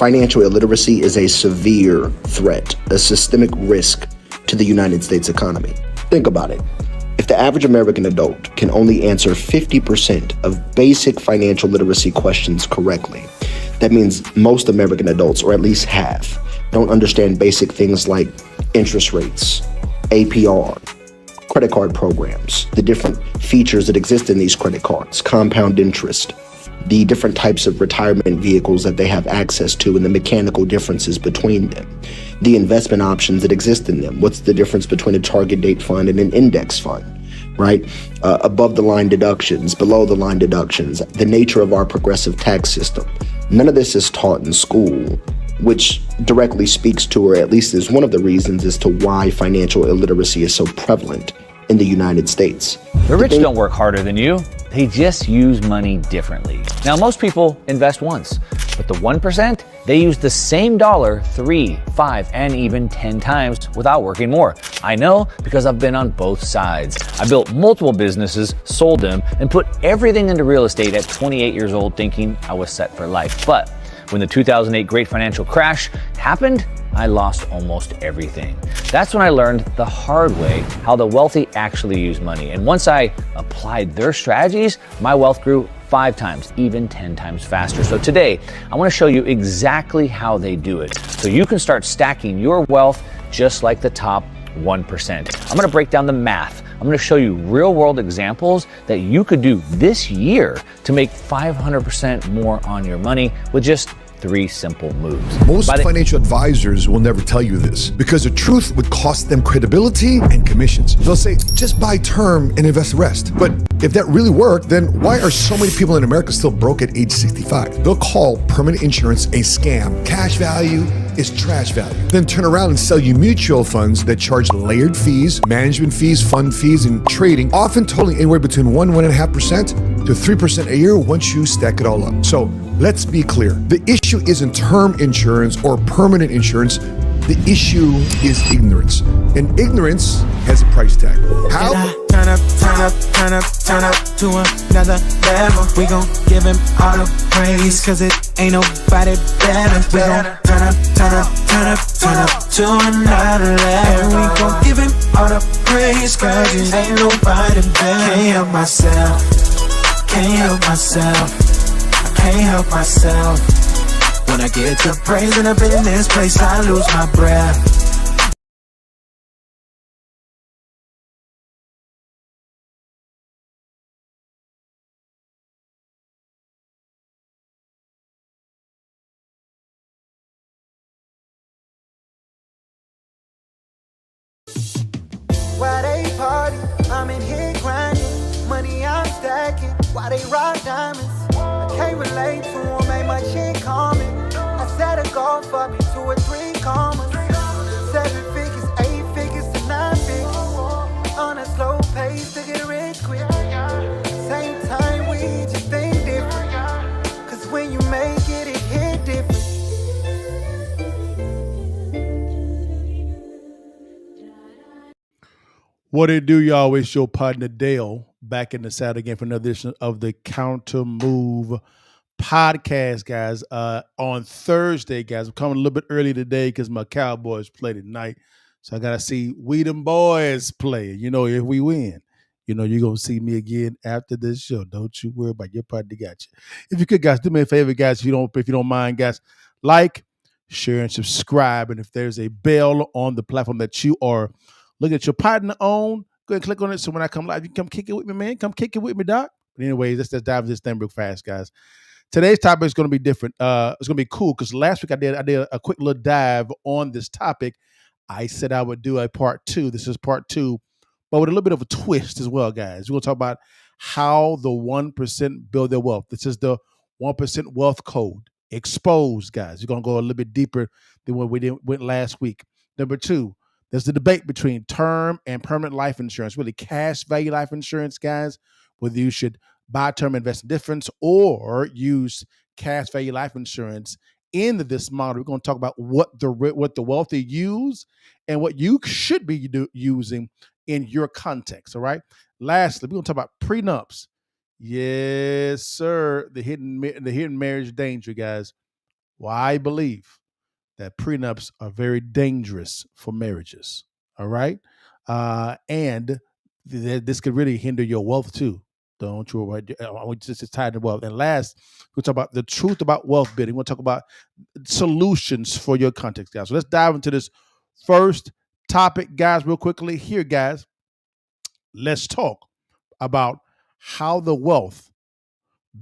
Financial illiteracy is a severe threat, a systemic risk to the United States economy. Think about it. If the average American adult can only answer 50% of basic financial literacy questions correctly, that means most American adults, or at least half, don't understand basic things like interest rates, APR, credit card programs, the different features that exist in these credit cards, compound interest, the different types of retirement vehicles that they have access to and the mechanical differences between them, the investment options that exist in them. What's the difference between a target date fund and an index fund, right? Above the line deductions, below the line deductions, the nature of our progressive tax system. None of this is taught in school, which directly speaks to, or at least is one of the reasons as to why financial illiteracy is so prevalent in the United States. The rich don't work harder than you. They just use money differently. Now, most people invest once, but the 1%, they use the same dollar 3, 5, and even 10 times without working more. I know because I've been on both sides. I built multiple businesses, sold them, and put everything into real estate at 28 years old thinking I was set for life. But when the 2008 great financial crash happened, I lost almost everything. That's when I learned the hard way how the wealthy actually use money. And once I applied their strategies, my wealth grew 5 times, even 10 times faster. So today, I want to show you exactly how they do it, so you can start stacking your wealth just like the top 1%. I'm going to break down the math. I'm going to show you real world examples that you could do this year to make 500% more on your money with just 3 simple moves. Most financial advisors will never tell you this because the truth would cost them credibility and commissions. They'll say, just buy term and invest the rest. But if that really worked, then why are so many people in America still broke at age 65? They'll call permanent insurance a scam. Cash value is trash value. Then turn around and sell you mutual funds that charge layered fees, management fees, fund fees, and trading, often totaling anywhere between 1.5% to 3% a year once you stack it all up. So let's be clear. The issue isn't term insurance or permanent insurance. The issue is ignorance. And ignorance has a price tag. How? Turn up to another level. We gon' give him all the praise, cause it ain't nobody better. We gon' turn up to another level. We gon' give him all the praise, cause it ain't nobody better. Can't help myself. Can't help myself. When I get to praising up in this place, I lose my breath. Why they party? I'm in here grinding. Money I'm stacking. Why they rock diamonds? I can't relate to them, ain't my shit common. I set a goal for me, 2 or 3 commas. 7 figures, 8 figures to 9 figures. On a slow pace to get rich quick. Same time we just think different. Cause when you make it, it hit different. What it do, y'all? It's your partner Dale back in the saddle again for another edition of the Counter Move podcast, guys. On Thursday, guys, I'm coming a little bit early today because my Cowboys play tonight. So I got to see we them boys play. You know, if we win, you know, you're going to see me again after this show. Don't you worry about your partner got you. If you could, guys, do me a favor, guys, if you don't mind, guys, like, share, and subscribe. And if there's a bell on the platform that you are looking at your partner on, go ahead and click on it. So when I come live, you can come kick it with me, man. Come kick it with me, Doc. But anyways, let's just dive into this thing real fast, guys. Today's topic is going to be different. It's going to be cool because last week I did a quick little dive on this topic. I said I would do a part 2. This is part 2, but with a little bit of a twist as well, guys. We're going to talk about how the 1% build their wealth. This is the 1% wealth code. Exposed, guys. We're going to go a little bit deeper than what we went last week. Number 2, there's the debate between term and permanent life insurance, really cash value life insurance, guys, whether you should buy term invest in difference or use cash value life insurance in this model. We're going to talk about what the wealthy use and what you should be using in your context, all right? Lastly, we're going to talk about prenups. Yes, sir, the hidden marriage danger, guys. why I believe that prenups are very dangerous for marriages. All right. And this could really hinder your wealth too. Don't you worry. I want you to tie to wealth. And last, we'll talk about the truth about wealth building. We'll talk about solutions for your context, guys. So let's dive into this first topic, guys, real quickly. Here, guys, let's talk about how the wealth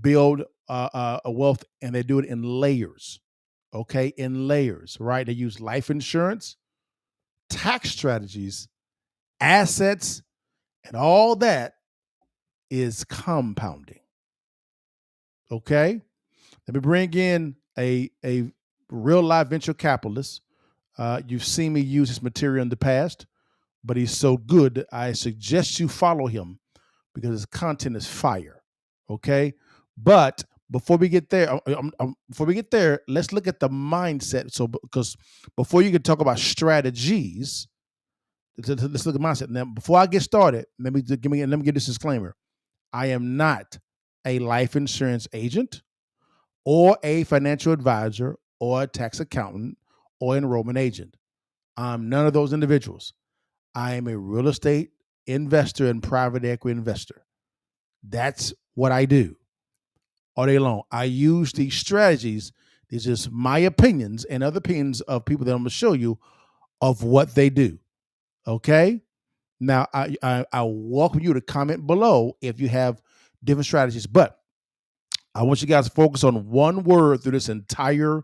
build a wealth, and they do it in layers. Okay, in layers, right? They use life insurance, tax strategies, assets, and all that is compounding. Okay, let me bring in a real life venture capitalist. You've seen me use this material in the past, but he's so good, I suggest you follow him because his content is fire. Okay, but before we get there, let's look at the mindset. So, because before you can talk about strategies, let's look at mindset. Now, before I get started, let me give this disclaimer: I am not a life insurance agent, or a financial advisor, or a tax accountant, or enrollment agent. I'm none of those individuals. I am a real estate investor and private equity investor. That's what I do all day long. I use these strategies. These are just my opinions and other opinions of people that I'm going to show you of what they do. Okay? Now, I welcome you to comment below if you have different strategies, but I want you guys to focus on one word through this entire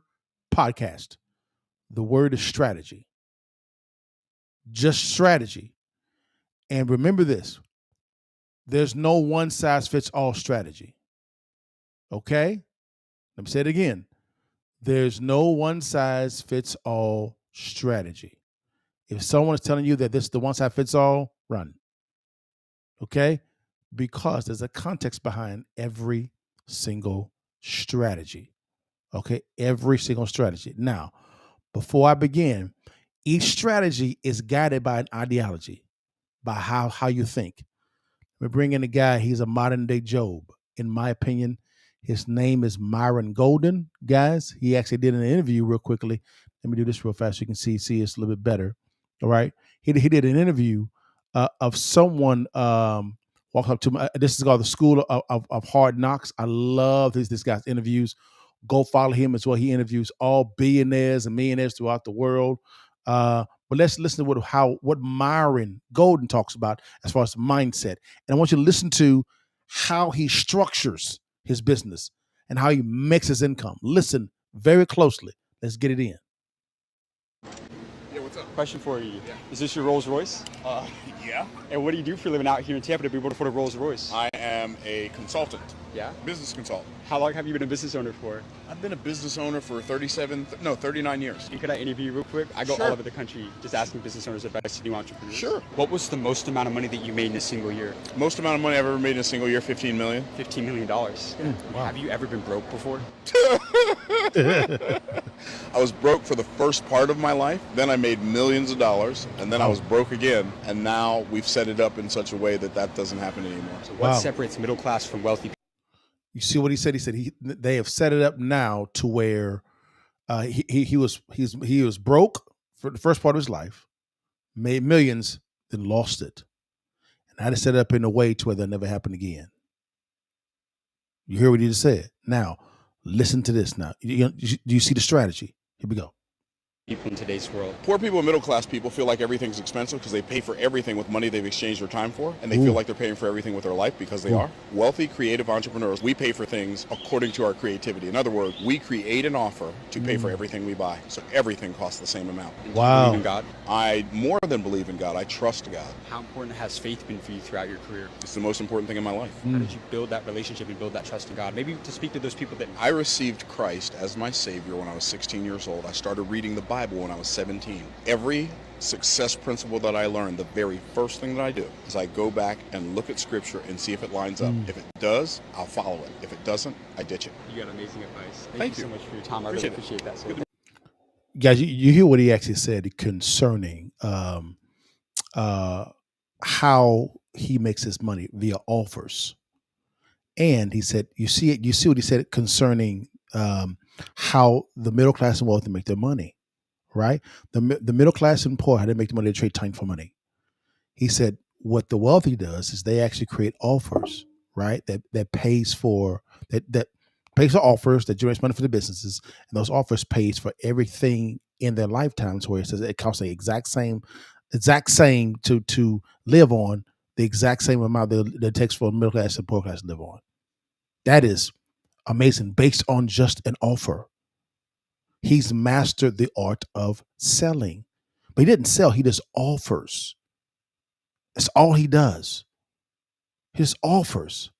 podcast. The word is strategy. Just strategy. And remember this: there's no one size fits all strategy. Okay? Let me say it again. There's no one size fits all strategy. If someone is telling you that this is the one size fits all, run. Okay? Because there's a context behind every single strategy. Okay? Every single strategy. Now, before I begin, each strategy is guided by an ideology, by how you think. We bring in a guy, he's a modern day Job. In my opinion, his name is Myron Golden. Guys, he actually did an interview real quickly. Let me do this real fast so you can see us a little bit better. All right. He did an interview of someone walk up to me. This is called the School of Hard Knocks. I love this guy's interviews. Go follow him as well. He interviews all billionaires and millionaires throughout the world. But let's listen to what Myron Golden talks about as far as mindset. And I want you to listen to how he structures his business and how he makes his income. Listen very closely. Let's get it in. Yeah, what's up? Question for you. Yeah. Is this your Rolls Royce? Yeah. And what do you do for a living out here in Tampa to be able to afford a Rolls Royce? I am a consultant. Yeah? Business consultant. How long have you been a business owner for? I've been a business owner for 39 years. And could I interview you real quick? I go Sure. all over the country just asking business owners advice to new entrepreneurs. Sure. What was the most amount of money that you made in a single year? Most amount of money I've ever made in a single year, $15 million. $15 million. Wow. Have you ever been broke before? I was broke for the first part of my life. Then I made millions of dollars. And then I was broke again. And now we've set it up in such a way that doesn't happen anymore. So what Wow. separates middle class from wealthy people? You see what he said? He said they have set it up now to where he was broke for the first part of his life, made millions, then lost it. And I had to set it up in a way to where that'll never happen again. You hear what he just said? Now, listen to this now. Do you see the strategy? Here we go. People in today's world. Poor people and middle class people feel like everything's expensive because they pay for everything with money they've exchanged their time for, and they feel like they're paying for everything with their life because they are. Wealthy, creative entrepreneurs, we pay for things according to our creativity. In other words, we create an offer to pay for everything we buy, so everything costs the same amount. And Wow. do you believe in God? I more than believe in God. I trust God. How important has faith been for you throughout your career? It's the most important thing in my life. How did you build that relationship and build that trust in God? Maybe to speak to those people that I received Christ as my Savior when I was 16 years old. I started reading the Bible when I was 17. Every success principle that I learned, the very first thing that I do is I go back and look at Scripture and see if it lines up. If it does, I'll follow it. If it doesn't, I ditch it. you got amazing advice. Thank you so you. much for your time. I Appreciate really it. appreciate that. So Guys, you hear what he actually said concerning how he makes his money via offers. And he said, you see what he said concerning how the middle class and wealthy make their money, right? The middle class and poor, how they make the money, they trade time for money. He said what the wealthy does is they actually create offers, right? That pays for that pays for offers that generates money for the businesses, and those offers pays for everything in their lifetimes. Where it says it costs the exact same to live on, the exact same amount that it takes for middle class and poor class to live on. That is amazing, based on just an offer. He's mastered the art of selling, but he didn't sell. He just offers. That's all he does. He just offers.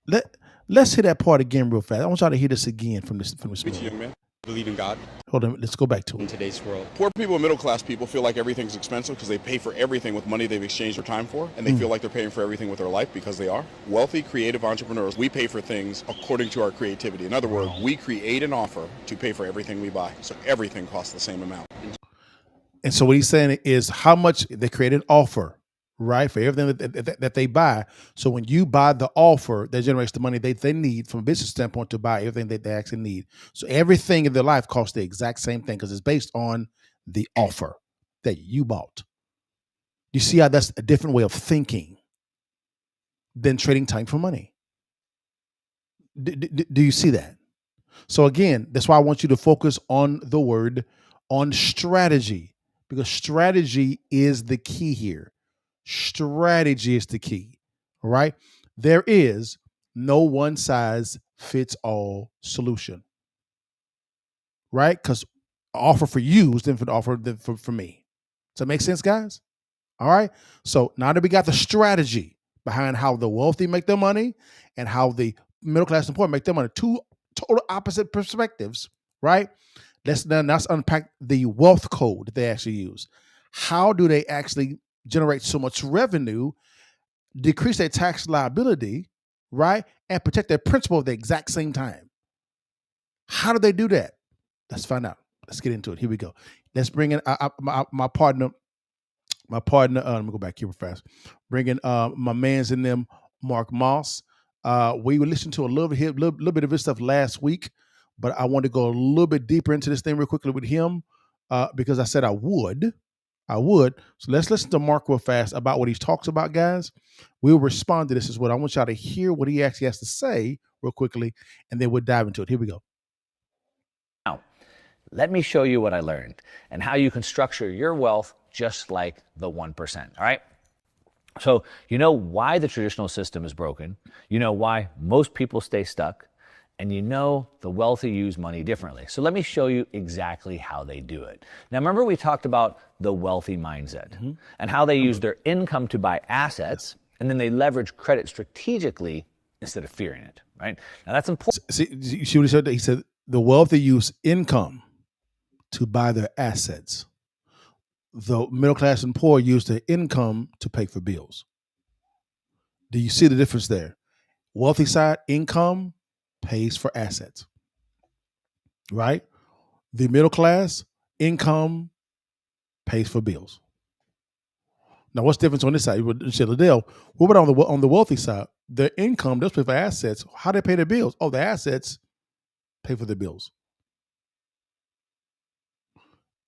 Let's hear that part again real fast. I want y'all to hear this again from this Rich young man. Believe in God Hold on, let's go back to in it. today's world. Poor people and middle class people feel like everything's expensive because they pay for everything with money they've exchanged their time for, and they feel like they're paying for everything with their life because they are. Wealthy, creative entrepreneurs, we pay for things according to our creativity. In other words, we create an offer to pay for everything we buy. So everything costs the same amount. And so what he's saying is how much they create an offer, right, for everything that they buy. So when you buy the offer, that generates the money they need from a business standpoint to buy everything that they actually need. So everything in their life costs the exact same thing because it's based on the offer that you bought. You see how that's a different way of thinking than trading time for money. Do you see that? So again, that's why I want you to focus on the word, on strategy, because strategy is the key here. Strategy is the key, right? There is no one size fits all solution, right? Because offer for you is different offer than for me. Does that make sense, guys? All right. So now that we got the strategy behind how the wealthy make their money and how the middle class and poor make their money, two total opposite perspectives, right? Let's unpack the wealth code that they actually use. How do they actually generate so much revenue, decrease their tax liability, right, and protect their principal at the exact same time? How do they do that? Let's find out. Let's get into it. Here we go. Let's bring in my partner. Let me go back here real fast. Bring in my man's in them, Mark Moss. We listened to a little bit of his stuff last week, but I want to go a little bit deeper into this thing real quickly with him because I said I would. So let's listen to Mark real fast about what he talks about, guys. We'll respond to this as well. I want y'all to hear what he actually has to say real quickly, and then we'll dive into it. Here we go. Now, let me show you what I learned and how you can structure your wealth just like the 1%, all right? So you know why the traditional system is broken, you know why most people stay stuck, and you know the wealthy use money differently. So let me show you exactly how they do it. Now remember we talked about the wealthy mindset and how they use their income to buy assets, and then they leverage credit strategically instead of fearing it, right? Now that's important. See what he said? He said the wealthy use income to buy their assets. The middle class and poor use their income to pay for bills. Do you see the difference there? Wealthy side, income pays for assets, right? The middle class, income pays for bills. Now, what's the difference on this side? Liddell, what about on the wealthy side? Their income does pay for assets. How do they pay their bills? Oh, the assets pay for their bills.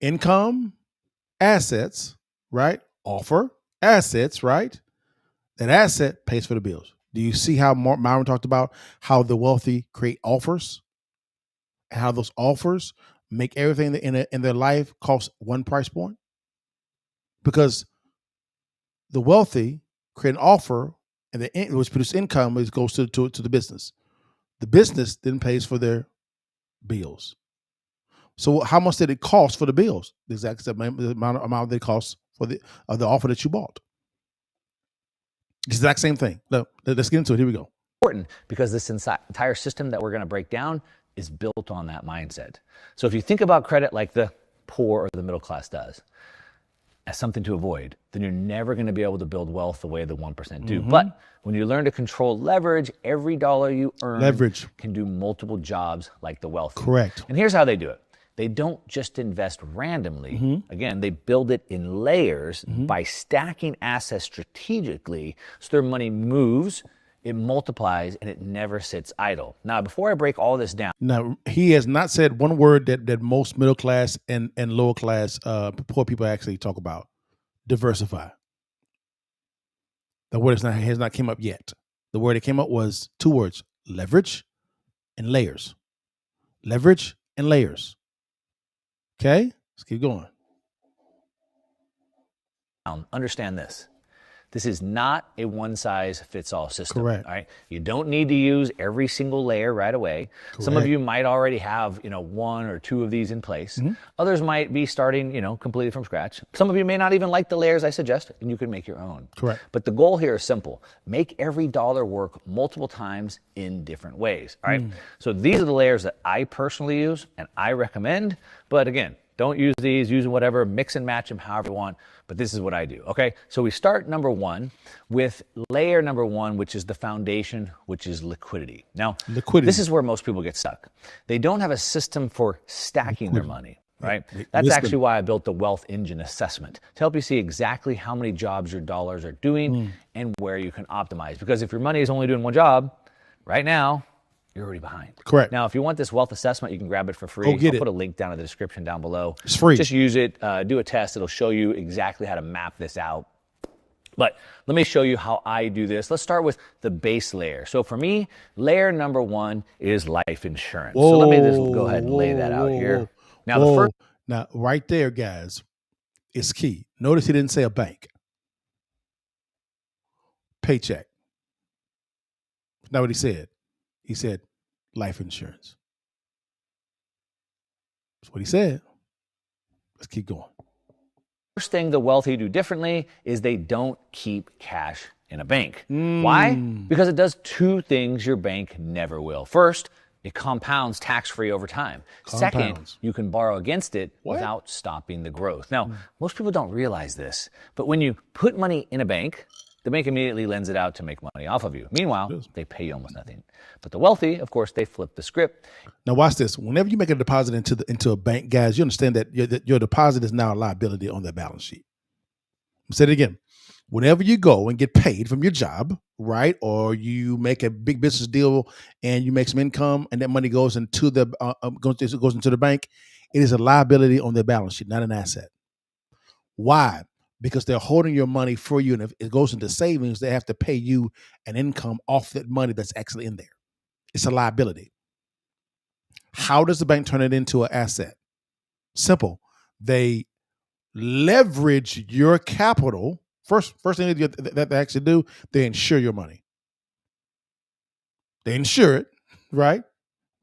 Income, assets, right? Offer, assets, right? That asset pays for the bills. Do you see how Myron talked about how the wealthy create offers and how those offers make everything in their life cost one price point? Because the wealthy create an offer and which produces income, which goes to the business. The business then pays for their bills. So how much did it cost for the bills? The exact amount that it costs for the offer that you bought. Exact same thing. Let's get into it. Here we go. Important because this entire system that we're going to break down is built on that mindset. So if you think about credit like the poor or the middle class does, as something to avoid, then you're never going to be able to build wealth the way the 1% do. But when you learn to control leverage, every dollar you earn can do multiple jobs like the wealthy. Correct. And here's how they do it. They don't just invest randomly. Again, they build it in layers by stacking assets strategically so their money moves it multiplies and it never sits idle. Now, before I break all this down. Now, he has not said one word that most middle class and lower class poor people actually talk about. Diversify. The word has not came up yet. The word that came up was 2 words: leverage and layers. Leverage and layers. Okay, let's keep going. Understand this. This is not a one-size-fits-all system. Correct. All right. You don't need to use every single layer right away. Correct. Some of you might already have, 1 or 2 of these in place. Mm-hmm. Others might be starting, completely from scratch. Some of you may not even like the layers I suggest, and you can make your own. Correct. But the goal here is simple. Make every dollar work multiple times in different ways. All right. So these are the layers that I personally use and I recommend. But again, don't use these, use whatever, mix and match them however you want, but this is what I do, okay? So we start number 1 with layer number 1, which is the foundation, which is liquidity. Now, this is where most people get stuck. They don't have a system for stacking their money, right? That's actually why I built the Wealth Engine Assessment, to help you see exactly how many jobs your dollars are doing and where you can optimize. Because if your money is only doing one job, right now, you're already behind. Correct. Now, if you want this wealth assessment, you can grab it for free. Go get I'll it. put a link down in the description down below. It's free. Just use it, do a test. It'll show you exactly how to map this out. But let me show you how I do this. Let's start with the base layer. So for me, layer number 1 is life insurance. So let me just go ahead and lay that out here. Now, the first. Now, right there, guys, is key. Notice he didn't say a bank. Paycheck. That's not what he said. He said life insurance. That's what he said. Let's keep going. First thing the wealthy do differently is they don't keep cash in a bank. Why? Because it does 2 things your bank never will. First, it compounds tax-free over time. Second, you can borrow against it without stopping the growth. Now, most people don't realize this, but when you put money in a bank, the bank immediately lends it out to make money off of you. Meanwhile, they pay you almost nothing. But the wealthy, of course, they flip the script. Now watch this. Whenever you make a deposit into a bank, guys, you understand that your deposit is now a liability on their balance sheet. I'll say it again. Whenever you go and get paid from your job, right, or you make a big business deal and you make some income and that money goes into the goes into the bank, it is a liability on their balance sheet, not an asset. Why? Because they're holding your money for you, and if it goes into savings, they have to pay you an income off that money that's actually in there. It's a liability. How does the bank turn it into an asset? Simple. They leverage your capital. First thing that they actually do, they insure your money. They insure it, right?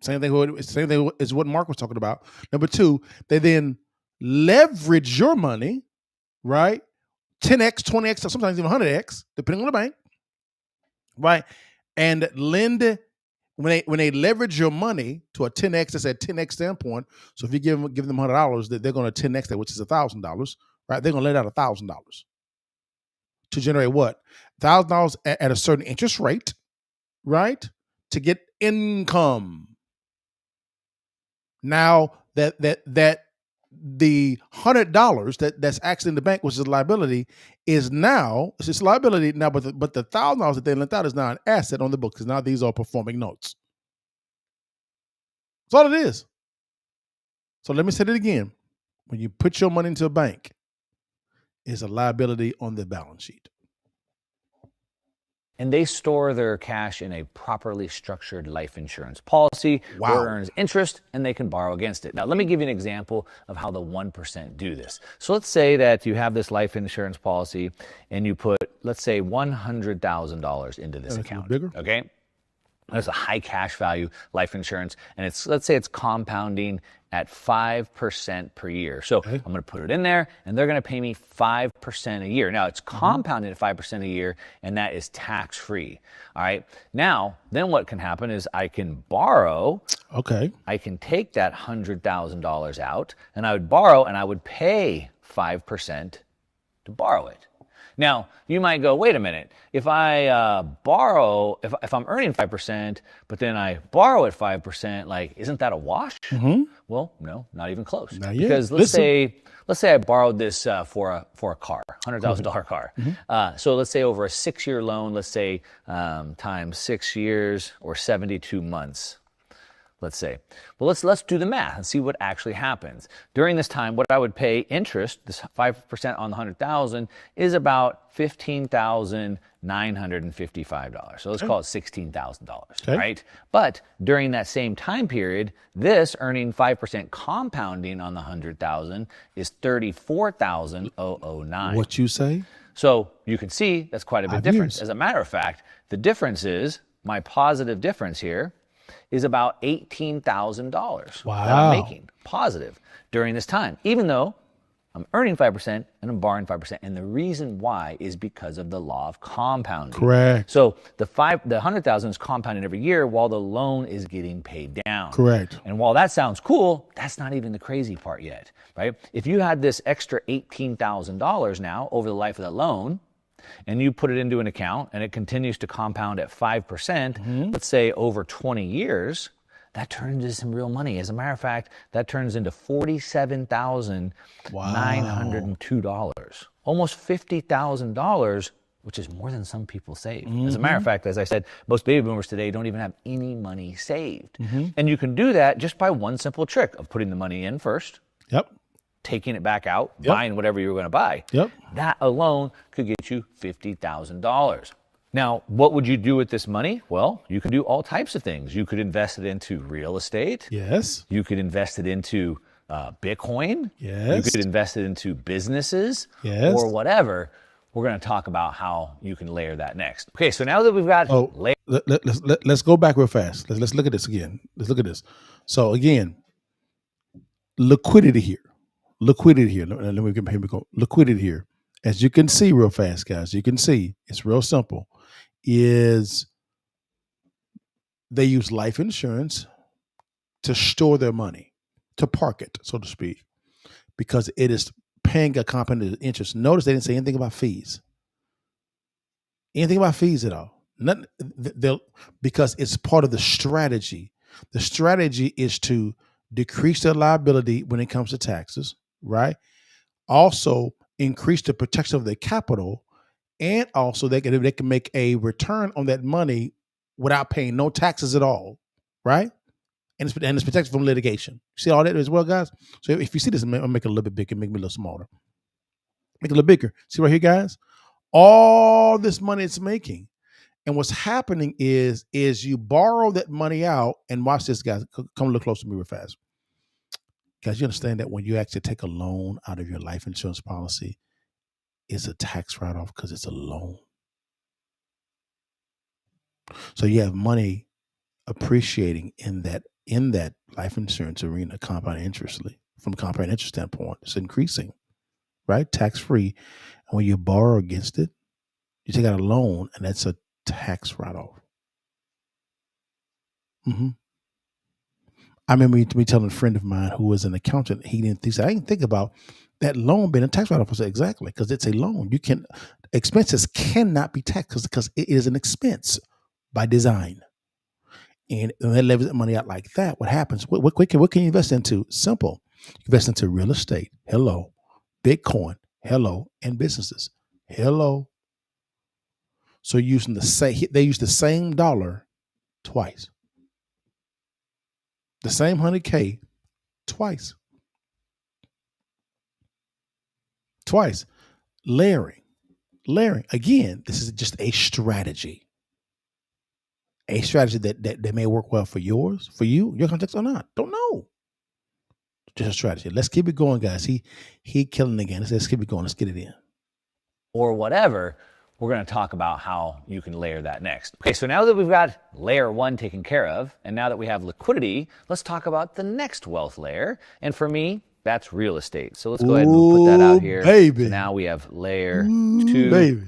Same thing is what Mark was talking about. Number 2, they then leverage your money, right? 10x, 20x, or sometimes even 100x, depending on the bank, right? And lend, when they leverage your money to a 10x, that's at 10x standpoint. So if you give them $100, they're going to 10x that, which is $1,000, right? They're going to lend out $1,000 to generate what? $1,000 at a certain interest rate, right? To get income. Now that the $100 that's actually in the bank, which is a liability, is now it's just a liability now. But the $1,000 that they lent out is now an asset on the book, because now these are performing notes. That's all it is. So let me say it again: when you put your money into a bank, it's a liability on the balance sheet. And they store their cash in a properly structured life insurance policy where it earns interest and they can borrow against it. Now, let me give you an example of how the 1% do this. So let's say that you have this life insurance policy and you put, let's say, $100,000 into this account. Bigger. Okay? That's a high cash value life insurance, and let's say it's compounding at 5% per year. So I'm going to put it in there, and they're going to pay me 5% a year. Now, it's compounded at 5% a year, and that is tax-free. All right? Now, then what can happen is I can borrow. Okay. I can take that $100,000 out, and I would borrow, and I would pay 5% to borrow it. Now, you might go, wait a minute, if I borrow, if I'm earning 5%, but then I borrow at 5%, like, isn't that a wash? Well, no, not even close. Not yet. Because let's say I borrowed this for a car, $100,000 car. So let's say over a 6-year loan, let's say times 6 years or 72 months. Let's say. Well, let's do the math and see what actually happens. During this time, what I would pay interest, this 5% on the 100,000, is about $15,955. So let's call it $16,000, right? But during that same time period, this earning 5% compounding on the 100,000 is $34,009. What you say? So you can see that's quite a bit difference. As a matter of fact, the difference is, my positive difference here is about $18,000 that I'm making positive during this time, even though I'm earning 5% and I'm borrowing 5%. And the reason why is because of the law of compounding. Correct. So the 100,000 is compounding every year while the loan is getting paid down. Correct. And while that sounds cool, that's not even the crazy part yet, right? If you had this extra $18,000 now over the life of the loan, and you put it into an account and it continues to compound at 5%, let's say over 20 years, that turns into some real money. As a matter of fact, that turns into $47,902, almost $50,000, which is more than some people save. As a matter of fact, as I said, most baby boomers today don't even have any money saved. And you can do that just by one simple trick of putting the money in first. Yep. Taking it back out, buying whatever you were going to buy. That alone could get you $50,000. Now, what would you do with this money? Well, you can do all types of things. You could invest it into real estate. Yes. You could invest it into Bitcoin. Yes. You could invest it into businesses. Yes. Or whatever. We're going to talk about how you can layer that next. Okay, so now that we've got let's go back real fast. Let's look at this again. Let's look at this. So again, liquidity here. Let me go. Liquidity here. As you can see real fast, guys, you can see it's real simple. Is they use life insurance to store their money, to park it, so to speak, because it is paying a compounded interest. Notice they didn't say anything about fees. Anything about fees at all. Because it's part of the strategy. The strategy is to decrease their liability when it comes to taxes, right? Also increase the protection of their capital, and also they can make a return on that money without paying no taxes at all, right? And it's protected from litigation. See all that as well, guys? So if you see this, I'll make it a little bit bigger, make me a little smaller. Make it a little bigger. See right here, guys? All this money it's making. And what's happening is you borrow that money out, and watch this, guys. Come a little closer to me real fast. Guys, you understand that when you actually take a loan out of your life insurance policy, it's a tax write-off because it's a loan. So you have money appreciating in that life insurance arena, compound interestly. From a compound interest standpoint, it's increasing, right? Tax-free. And when you borrow against it, you take out a loan, and that's a tax write-off. I remember me telling a friend of mine who was an accountant, he said, I didn't think about that loan being a tax write-off. I said, exactly, because it's a loan. Expenses cannot be taxed because it is an expense by design. And when they leverage that money out like that, what happens? What can you invest into? Simple. You invest into real estate. Hello. Bitcoin. Hello. And businesses. Hello. So they use the same dollar twice. The same 100K twice. Layering. Again, this is just a strategy. A strategy that may work well for your context or not. Don't know. Just a strategy. Let's keep it going, guys. He killing again. Let's keep it going. Let's get it in. Or whatever. We're going to talk about how you can layer that next. Okay, so now that we've got layer one taken care of, and now that we have liquidity, let's talk about the next wealth layer. And for me, that's real estate. So let's go ahead and put that out here. Baby. So now we have layer two. Baby.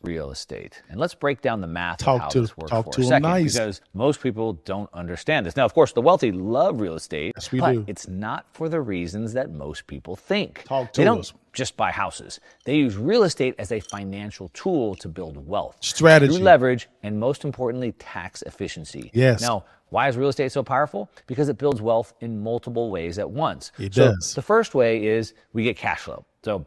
real estate. And let's break down the math Talk of how to- this works talk for to a 'em second, nice. because most people don't understand this. Now, of course, the wealthy love real estate, Yes, we but do. it's not for the reasons that most people think. Talk They to don't us. just buy houses. They use real estate as a financial tool to build wealth. Strategy. Through leverage, and most importantly, tax efficiency. Yes. Now, why is real estate so powerful? Because it builds wealth in multiple ways at once. It So does. the first way is we get cash flow. So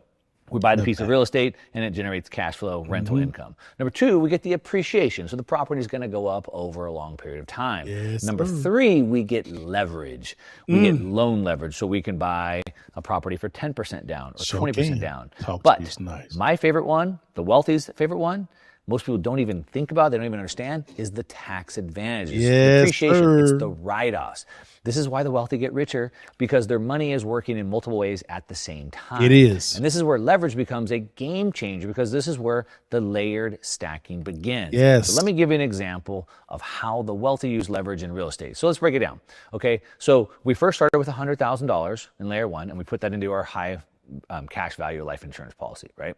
we buy the piece of real estate and it generates cash flow, rental income. Number two, we get the appreciation. So the property is going to go up over a long period of time. Yes, Number sir. three, we get leverage. We get loan leverage. So we can buy a property for 10% down or Sure 20% can. down. Talk to But me, it's nice. my favorite one, the wealthy's favorite one, most people don't even think about, they don't even understand, is the tax advantages. The Yes, appreciation, it's sir. the write-offs. This is why the wealthy get richer, because their money is working in multiple ways at the same time. It is. And this is where leverage becomes a game changer, because this is where the layered stacking begins. Yes. So let me give you an example of how the wealthy use leverage in real estate. So let's break it down. Okay, so we first started with $100,000 in layer one, and we put that into our high cash value life insurance policy, right?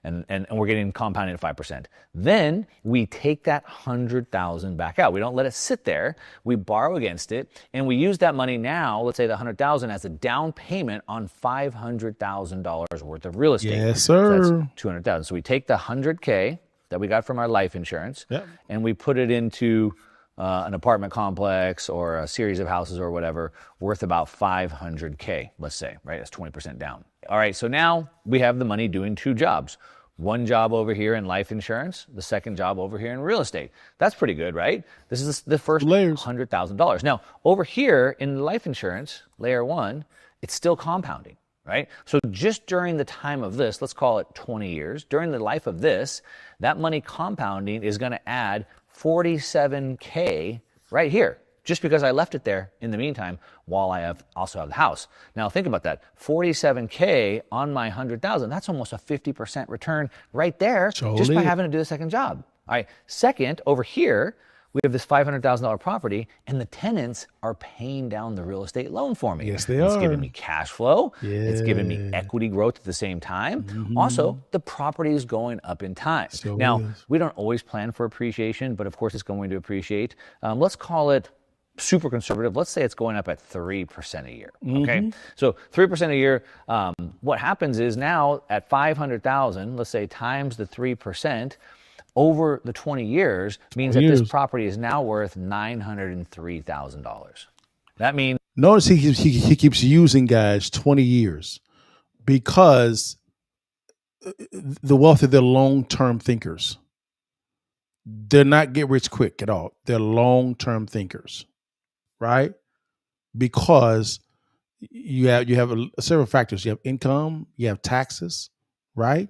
And we're getting compounded at 5%. Then we take that 100,000 back out. We don't let it sit there. We borrow against it, and we use that money now, let's say the 100,000, as a down payment on $500,000 worth of real estate. Yes, So sir. that's 200,000. So we take the 100K that we got from our life insurance, Yep. and we put it into an apartment complex or a series of houses or whatever worth about 500K, let's say, right? That's 20% down. All right, so now we have the money doing two jobs. One job over here in life insurance, the second job over here in real estate. That's pretty good, right? This is the first Layers. $100,000. Now, over here in life insurance, layer one, it's still compounding, right? So just during the time of this, let's call it 20 years, during the life of this, that money compounding is going to add 47K right here, just because I left it there in the meantime while I also have the house. Now think about that, 47K on my 100,000, that's almost a 50% return right there, just by Totally. having to do the second job. All right, second, over here, we have this $500,000 property, and the tenants are paying down the real estate loan for me. Yes, they It's are. giving me cash flow. It's giving me Yeah. equity growth at the same time. Also, the property is going up in time. So Now, is. we don't always plan for appreciation, but of course it's going to appreciate. Let's call it super conservative. Let's say it's going up at 3% a year. Okay, so 3% a year. What happens is now at 500,000, let's say times the 3%. Over the 20 years means that this property is now worth $903,000. That means Notice he keeps using, guys, 20 years, because the wealthy, they're long-term thinkers. They're not get rich quick at all. They're long-term thinkers, right? Because you have several factors. You have income, you have taxes, right?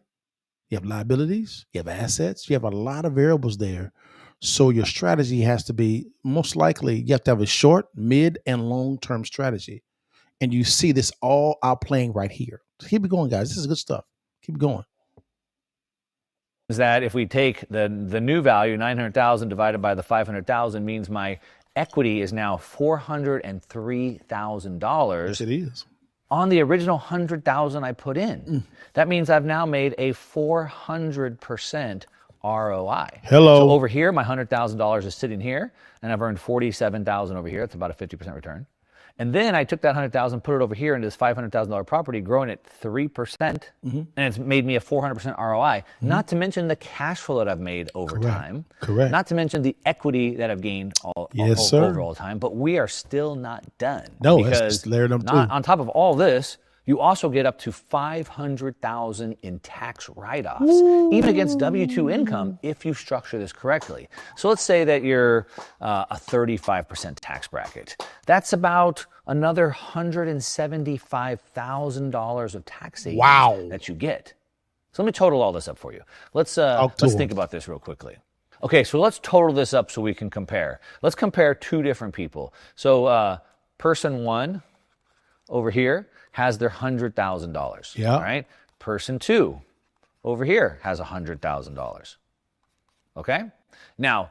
You have liabilities, you have assets, you have a lot of variables there. So your strategy has to be, most likely, you have to have a short, mid, and long-term strategy. And you see this all outplaying right here. Keep it going, guys. This is good stuff. Keep it going. is that if we take the new value, 900,000 divided by the 500,000, means my equity is now $403,000. Yes, it is. On the original 100,000 I put in. That means I've now made a 400% ROI. Hello. So over here, my $100,000 is sitting here, and I've earned 47,000 over here. That's about a 50% return. And then I took that 100,000, put it over here into this $500,000 property, growing at 3%, and it's made me a 400% ROI. Not to mention the cash flow that I've made over time. Correct. Not to mention the equity that I've gained Yes, sir. over all time. But we are still not done. No, that's because just layer number not, two. on top of all this, you also get up to $500,000 in tax write-offs, even against W-2 income, if you structure this correctly. So let's say that you're a 35% tax bracket. That's about another $175,000 of tax savings that you get. So let me total all this up for you. Let's think about this real quickly. Okay, so let's total this up so we can compare. Let's compare two different people. So person one over here has their $100,000. Yeah. All right. Person two over here has $100,000. Okay. Now,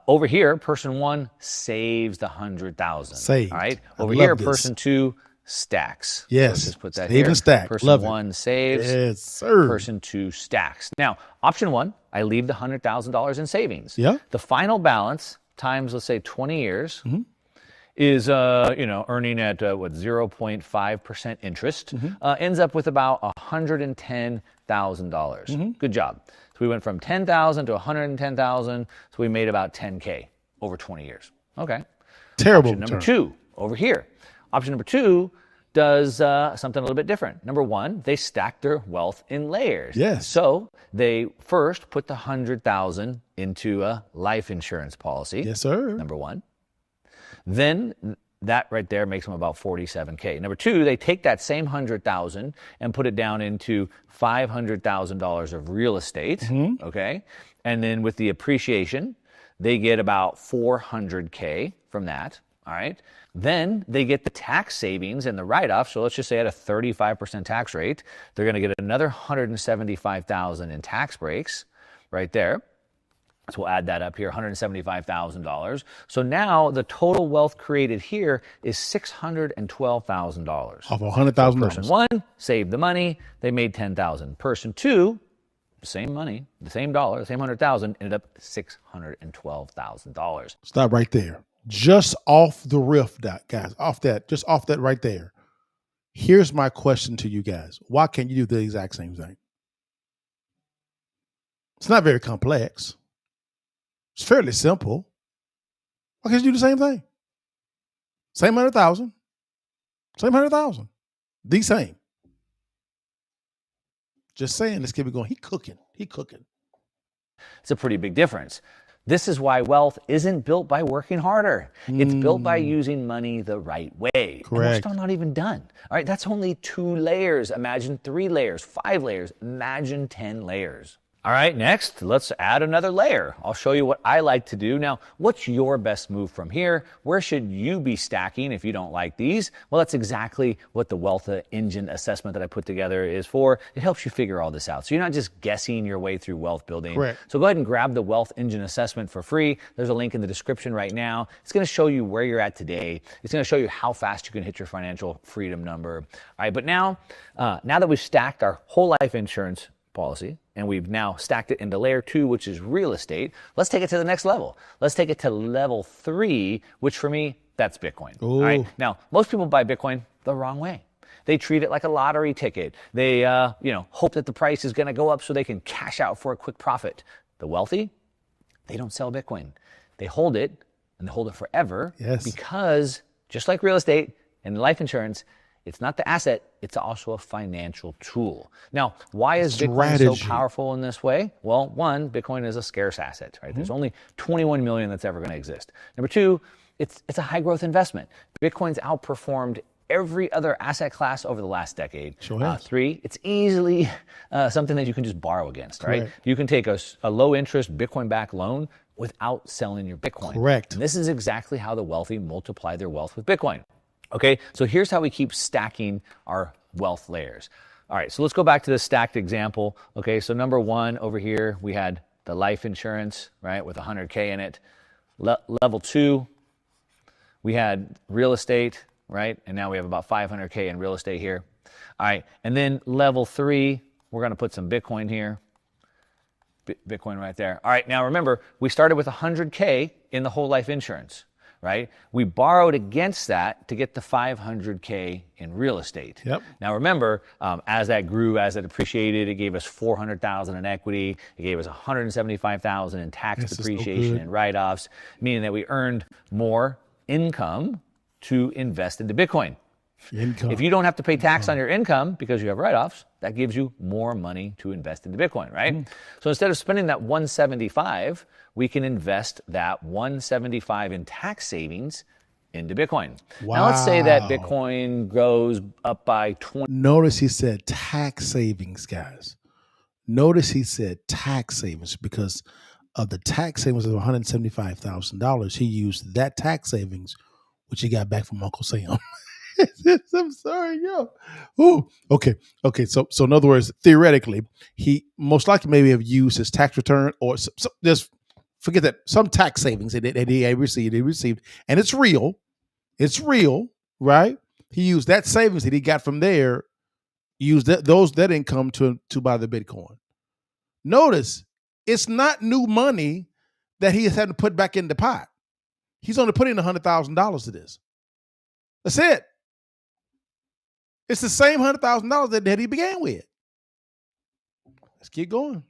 over here, person one saves the $100,000. Saved. All right. I Over love here, this. person two stacks. Yes. Let's just put that Save here. and stack. Person Love it. 1 saves. Yes, sir. Person 2 stacks. Now, option 1, I leave the $100,000 in savings. Yeah. The final balance times, let's say, 20 years is, earning at 0.5% interest. Ends up with about $110,000. Good job. So we went from 10,000 to 110,000. So we made about 10K over 20 years. Okay. Terrible. Option number 2 over here. Option number 2 does something a little bit different. Number 1, they stack their wealth in layers. Yes. So they first put the 100,000 into a life insurance policy. Yes, sir. Number 1. Then that right there makes them about 47K. Number 2, they take that same 100,000 and put it down into $500,000 of real estate. Okay. And then with the appreciation, they get about 400K from that. All right. Then they get the tax savings and the write-off. So let's just say at a 35% tax rate, they're going to get another $175,000 in tax breaks right there. So we'll add that up here, $175,000. So now the total wealth created here is $612,000. Off $100,000. Person 1 saved the money. They made $10,000. Person 2, same money, the same dollar, the same 100,000, ended up $612,000. Stop right there. Just off the riff, guys. Just off that right there. Here's my question to you guys. Why can't you do the exact same thing? It's not very complex. It's fairly simple. Why can't you do the same thing? Same 100,000. Same 100,000. The same. Just saying, let's keep it going. He cooking. It's a pretty big difference. This is why wealth isn't built by working harder. It's built by using money the right way. Correct. And we're still not even done. All right, that's only 2 layers. Imagine 3 layers, 5 layers. Imagine 10 layers. All right, next, let's add another layer. I'll show you what I like to do. Now, what's your best move from here? Where should you be stacking if you don't like these? Well, that's exactly what the Wealth Engine assessment that I put together is for. It helps you figure all this out. So you're not just guessing your way through wealth building. Correct. So go ahead and grab the Wealth Engine assessment for free. There's a link in the description right now. It's going to show you where you're at today. It's going to show you how fast you can hit your financial freedom number. All right, but now that we've stacked our whole life insurance policy, and we've now stacked it into layer 2, which is real estate. Let's take it to the next level. Let's take it to level 3, which for me, that's Bitcoin. Ooh. All right. Now, most people buy Bitcoin the wrong way. They treat it like a lottery ticket. They, hope that the price is going to go up so they can cash out for a quick profit. The wealthy, they don't sell Bitcoin. They hold it, and they hold it forever. Yes. Because just like real estate and life insurance, it's not the asset, it's also a financial tool. Now, why is Bitcoin so powerful in this way? Well, 1, Bitcoin is a scarce asset, right? There's only 21 million that's ever going to exist. Number 2, it's a high growth investment. Bitcoin's outperformed every other asset class over the last decade. Sure has. 3, it's easily something that you can just borrow against, right? Correct. You can take a low interest Bitcoin-backed loan without selling your Bitcoin. Correct. And this is exactly how the wealthy multiply their wealth with Bitcoin. Okay, so here's how we keep stacking our wealth layers. All right, so let's go back to the stacked example. Okay, so number 1 over here, we had the life insurance, right, with 100K in it. Level 2, we had real estate, right, and now we have about 500K in real estate here. All right, and then level 3, we're going to put some Bitcoin here. Bitcoin right there. All right, now remember, we started with 100K in the whole life insurance. Right? We borrowed against that to get the 500K in real estate. Yep. Now remember, as that grew, as it appreciated, it gave us 400,000 in equity. It gave us 175,000 in tax depreciation and write-offs, meaning that we earned more income to invest into Bitcoin. If you don't have to pay tax on your income because you have write-offs, that gives you more money to invest into Bitcoin, right? So instead of spending that 175, we can invest that 175 in tax savings into Bitcoin. Wow. Now let's say that Bitcoin goes up by 20. Notice he said tax savings, guys. Notice he said tax savings because of the tax savings of $175,000. He used that tax savings, which he got back from Uncle Sam. I'm sorry, yo. Ooh, okay. So in other words, theoretically, he most likely maybe have used his tax return or just forget that some tax savings that he received, and it's real, right? He used that savings that he got from there, used that income to buy the Bitcoin. Notice, it's not new money that he has had to put back in the pot. He's only put in $100,000 to this. That's it. It's the same $100,000 that he began with. Let's keep going.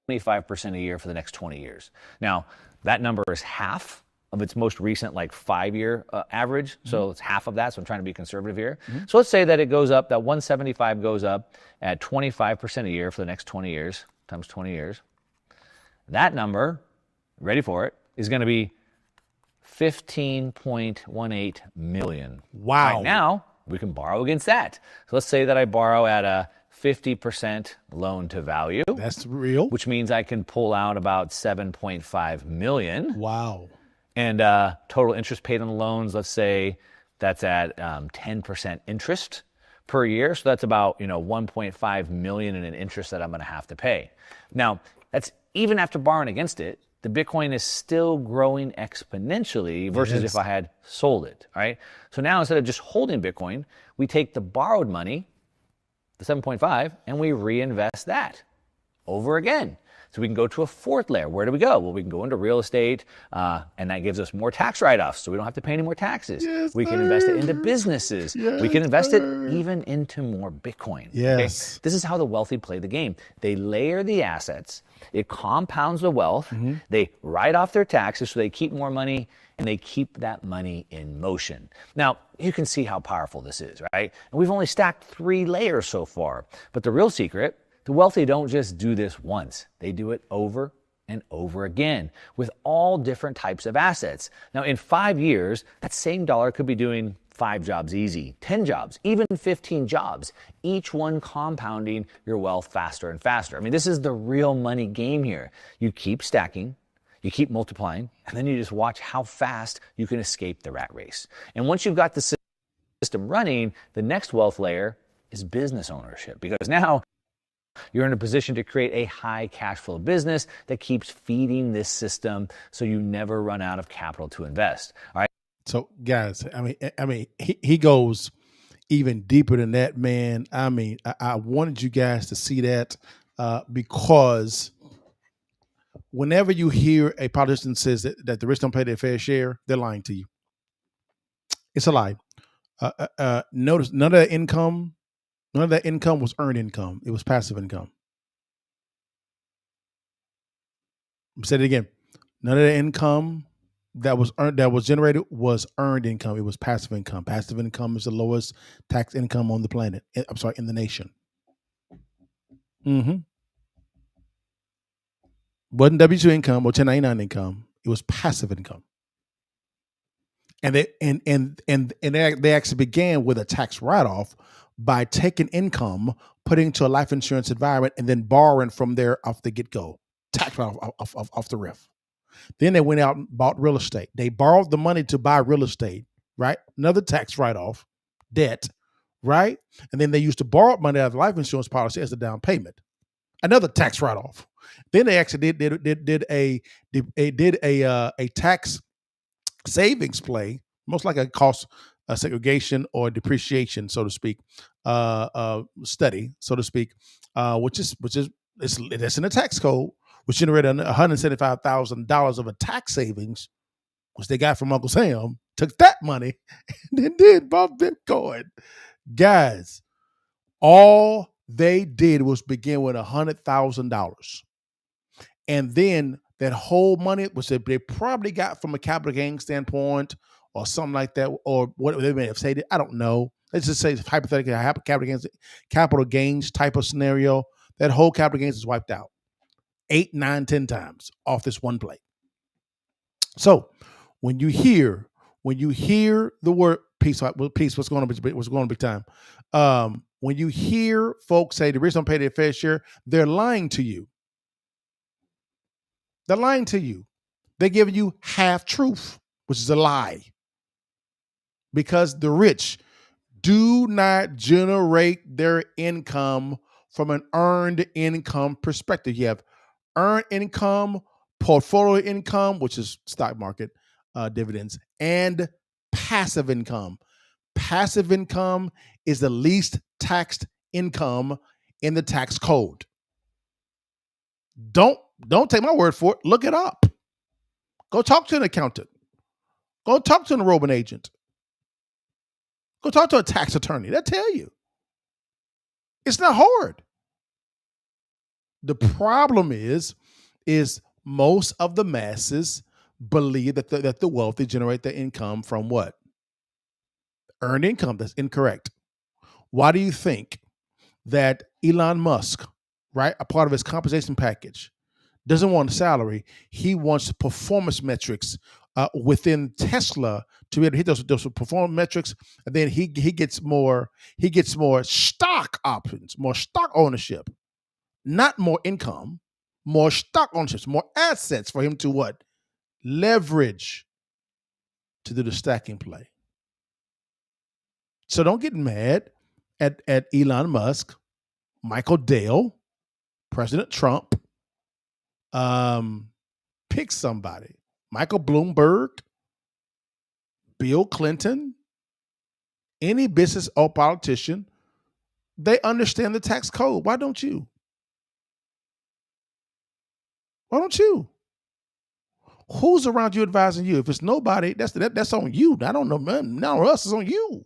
25% a year for the next 20 years. Now, that number is half of its most recent 5-year average. So it's half of that. So I'm trying to be conservative here. So let's say that it goes up, that 175 goes up at 25% a year for the next 20 years, times 20 years. That number, ready for it, is going to be $15.18 million. Wow. Right now, we can borrow against that. So let's say that I borrow at a 50% loan to value. That's real. Which means I can pull out about $7.5 million. Wow. And total interest paid on the loans, let's say that's at 10% interest per year. So that's about $1.5 million in an interest that I'm going to have to pay. Now, that's even after borrowing against it. The Bitcoin is still growing exponentially versus if I had sold it, all right? So now instead of just holding Bitcoin, we take the borrowed money, the 7.5, and we reinvest that over again. So we can go to a fourth layer. Where do we go? Well, we can go into real estate, and that gives us more tax write-offs, so we don't have to pay any more taxes. Yes, we can invest it into businesses. We can invest it even into more Bitcoin. Yes. Okay? This is how the wealthy play the game. They layer the assets. It compounds the wealth. They write off their taxes, so they keep more money, and they keep that money in motion. Now, you can see how powerful this is, right? And we've only stacked 3 layers so far. But the real secret, the wealthy don't just do this once. They do it over and over again with all different types of assets. Now, in 5 years, that same dollar could be doing 5 jobs easy, 10 jobs, even 15 jobs, each one compounding your wealth faster and faster. I mean, this is the real money game here. You keep stacking, you keep multiplying, and then you just watch how fast you can escape the rat race. And once you've got the system running, the next wealth layer is business ownership, because now you're in a position to create a high cash flow business that keeps feeding this system so you never run out of capital to invest. All right. So guys, I mean, he goes even deeper than that, man. I mean, I wanted you guys to see that because whenever you hear a politician says that the rich don't pay their fair share, they're lying to you. It's a lie. Notice none of that income was earned income. It was passive income. Say it again. None of the income that was generated was earned income. It was passive income. Passive income is the lowest tax income on the planet. I'm sorry, in the nation. Wasn't W-2 income or 1099 income. It was passive income. And they actually began with a tax write-off by taking income, putting into a life insurance environment, and then borrowing from there off the get-go. Tax write-off off the riff. Then they went out and bought real estate. They borrowed the money to buy real estate, right? Another tax write-off, debt, right? And then they used to borrow money out of the life insurance policy as a down payment. Another tax write-off. Then they actually did a tax savings play, most like a cost segregation or depreciation, so to speak, study, so to speak, which is that's in the tax code, which generated $175,000 of a tax savings, which they got from Uncle Sam. Took that money and then bought Bitcoin. Guys, all they did was begin with $100,000. And then that whole money, which they probably got from a capital gain standpoint or something like that, or what they may have said, I don't know. Let's just say hypothetically, capital gains type of scenario, that whole capital gains is wiped out 8, 9, 10 times off this one play. So when you hear the word peace, what's going on big time? When you hear folks say the rich don't pay their fair share, they're lying to you. They're lying to you. They're giving you half truth, which is a lie. Because the rich do not generate their income from an earned income perspective. You have earned income, portfolio income, which is stock market dividends, and passive income. Passive income is the least taxed income in the tax code. Don't take my word for it. Look it up. Go talk to an accountant. Go talk to an enrollment agent. Go talk to a tax attorney. They'll tell you. It's not hard. The problem is most of the masses believe that the wealthy generate their income from what? Earned income. That's incorrect. Why do you think that Elon Musk, right, a part of his compensation package, doesn't want a salary? He wants performance metrics within Tesla to be able to hit those performance metrics, and then he gets more stock options, more stock ownership, not more income, more stock ownership, more assets for him to what? Leverage to do the stacking play. So don't get mad at Elon Musk, Michael Dale, President Trump. Pick somebody. Michael Bloomberg, Bill Clinton, any business or politician, they understand the tax code. Why don't you? Why don't you? Who's around you advising you? If it's nobody, that's on you. I don't know, man. Now us is on you.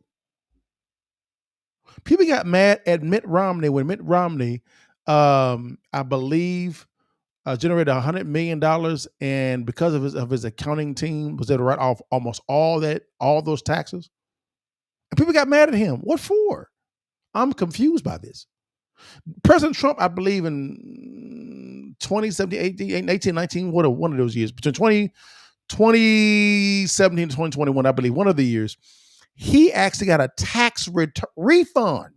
People got mad at Mitt Romney when Mitt Romney, I believe, generated $100 million, and because of his accounting team was able to write off almost all those taxes. And people got mad at him. What for? I'm confused by this. President Trump, I believe in 2017, 18, 19, one of those years, between 2017 to 2021, I believe, one of the years, he actually got a tax refund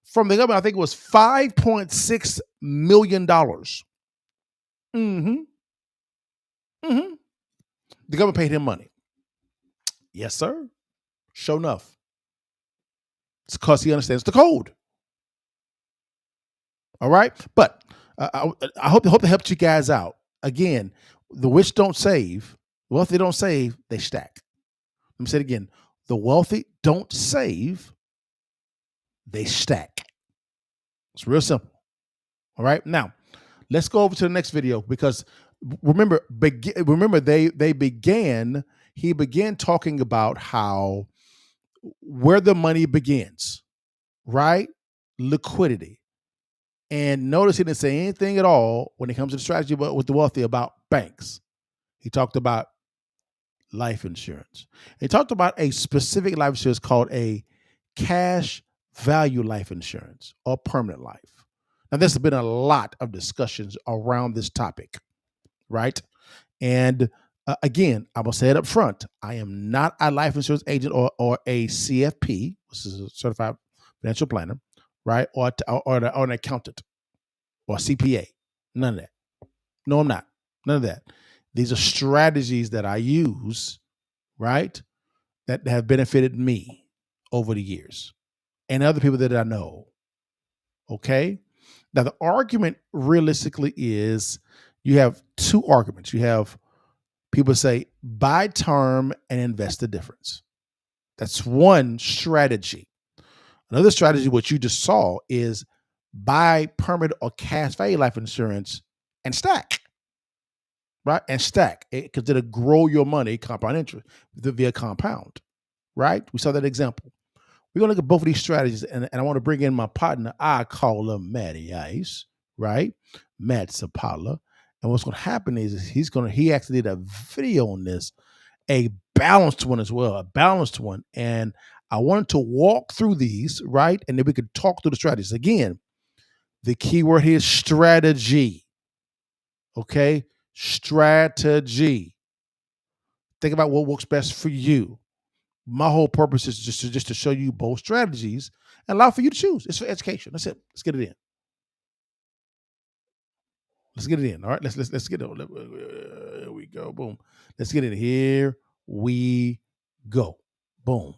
from the government. I think it was $5.6 million. The government paid him money. Yes, sir. Sure enough. It's because he understands the code. All right? But I hope that helped you guys out. Again, the rich don't save. The wealthy don't save. They stack. Let me say it again. The wealthy don't save. They stack. It's real simple. All right? Now, let's go over to the next video, because remember he began talking about how where the money begins, right? Liquidity. And notice he didn't say anything at all when it comes to the strategy with the wealthy about banks. He talked about life insurance. He talked about a specific life insurance called a cash value life insurance or permanent life. Now, there's been a lot of discussions around this topic, right? And again, I will say it up front. I am not a life insurance agent or a CFP, which is a certified financial planner, right? Or an accountant or CPA. None of that. No, I'm not. None of that. These are strategies that I use, right, that have benefited me over the years and other people that I know. Okay? Now, the argument realistically is you have two arguments. You have people say buy term and invest the difference. That's one strategy. Another strategy, what you just saw, is buy permanent or cash value life insurance and stack, right? And stack, because it'll grow your money, compound interest via compound, right? We saw that example. We're going to look at both of these strategies, and I want to bring in my partner. I call him Matty Ice, right? Matt Sapala. And what's going to happen is he actually did a video on this, a balanced one as well, a balanced one. And I wanted to walk through these, right? And then we could talk through the strategies. Again, the key word here is strategy. Okay? Strategy. Think about what works best for you. My whole purpose is just to show you both strategies and allow for you to choose. It's for education. That's it. Let's get it in. Let's get it in. All right. Let's get it. Here we go. Boom. Let's get it. Here we go. Boom.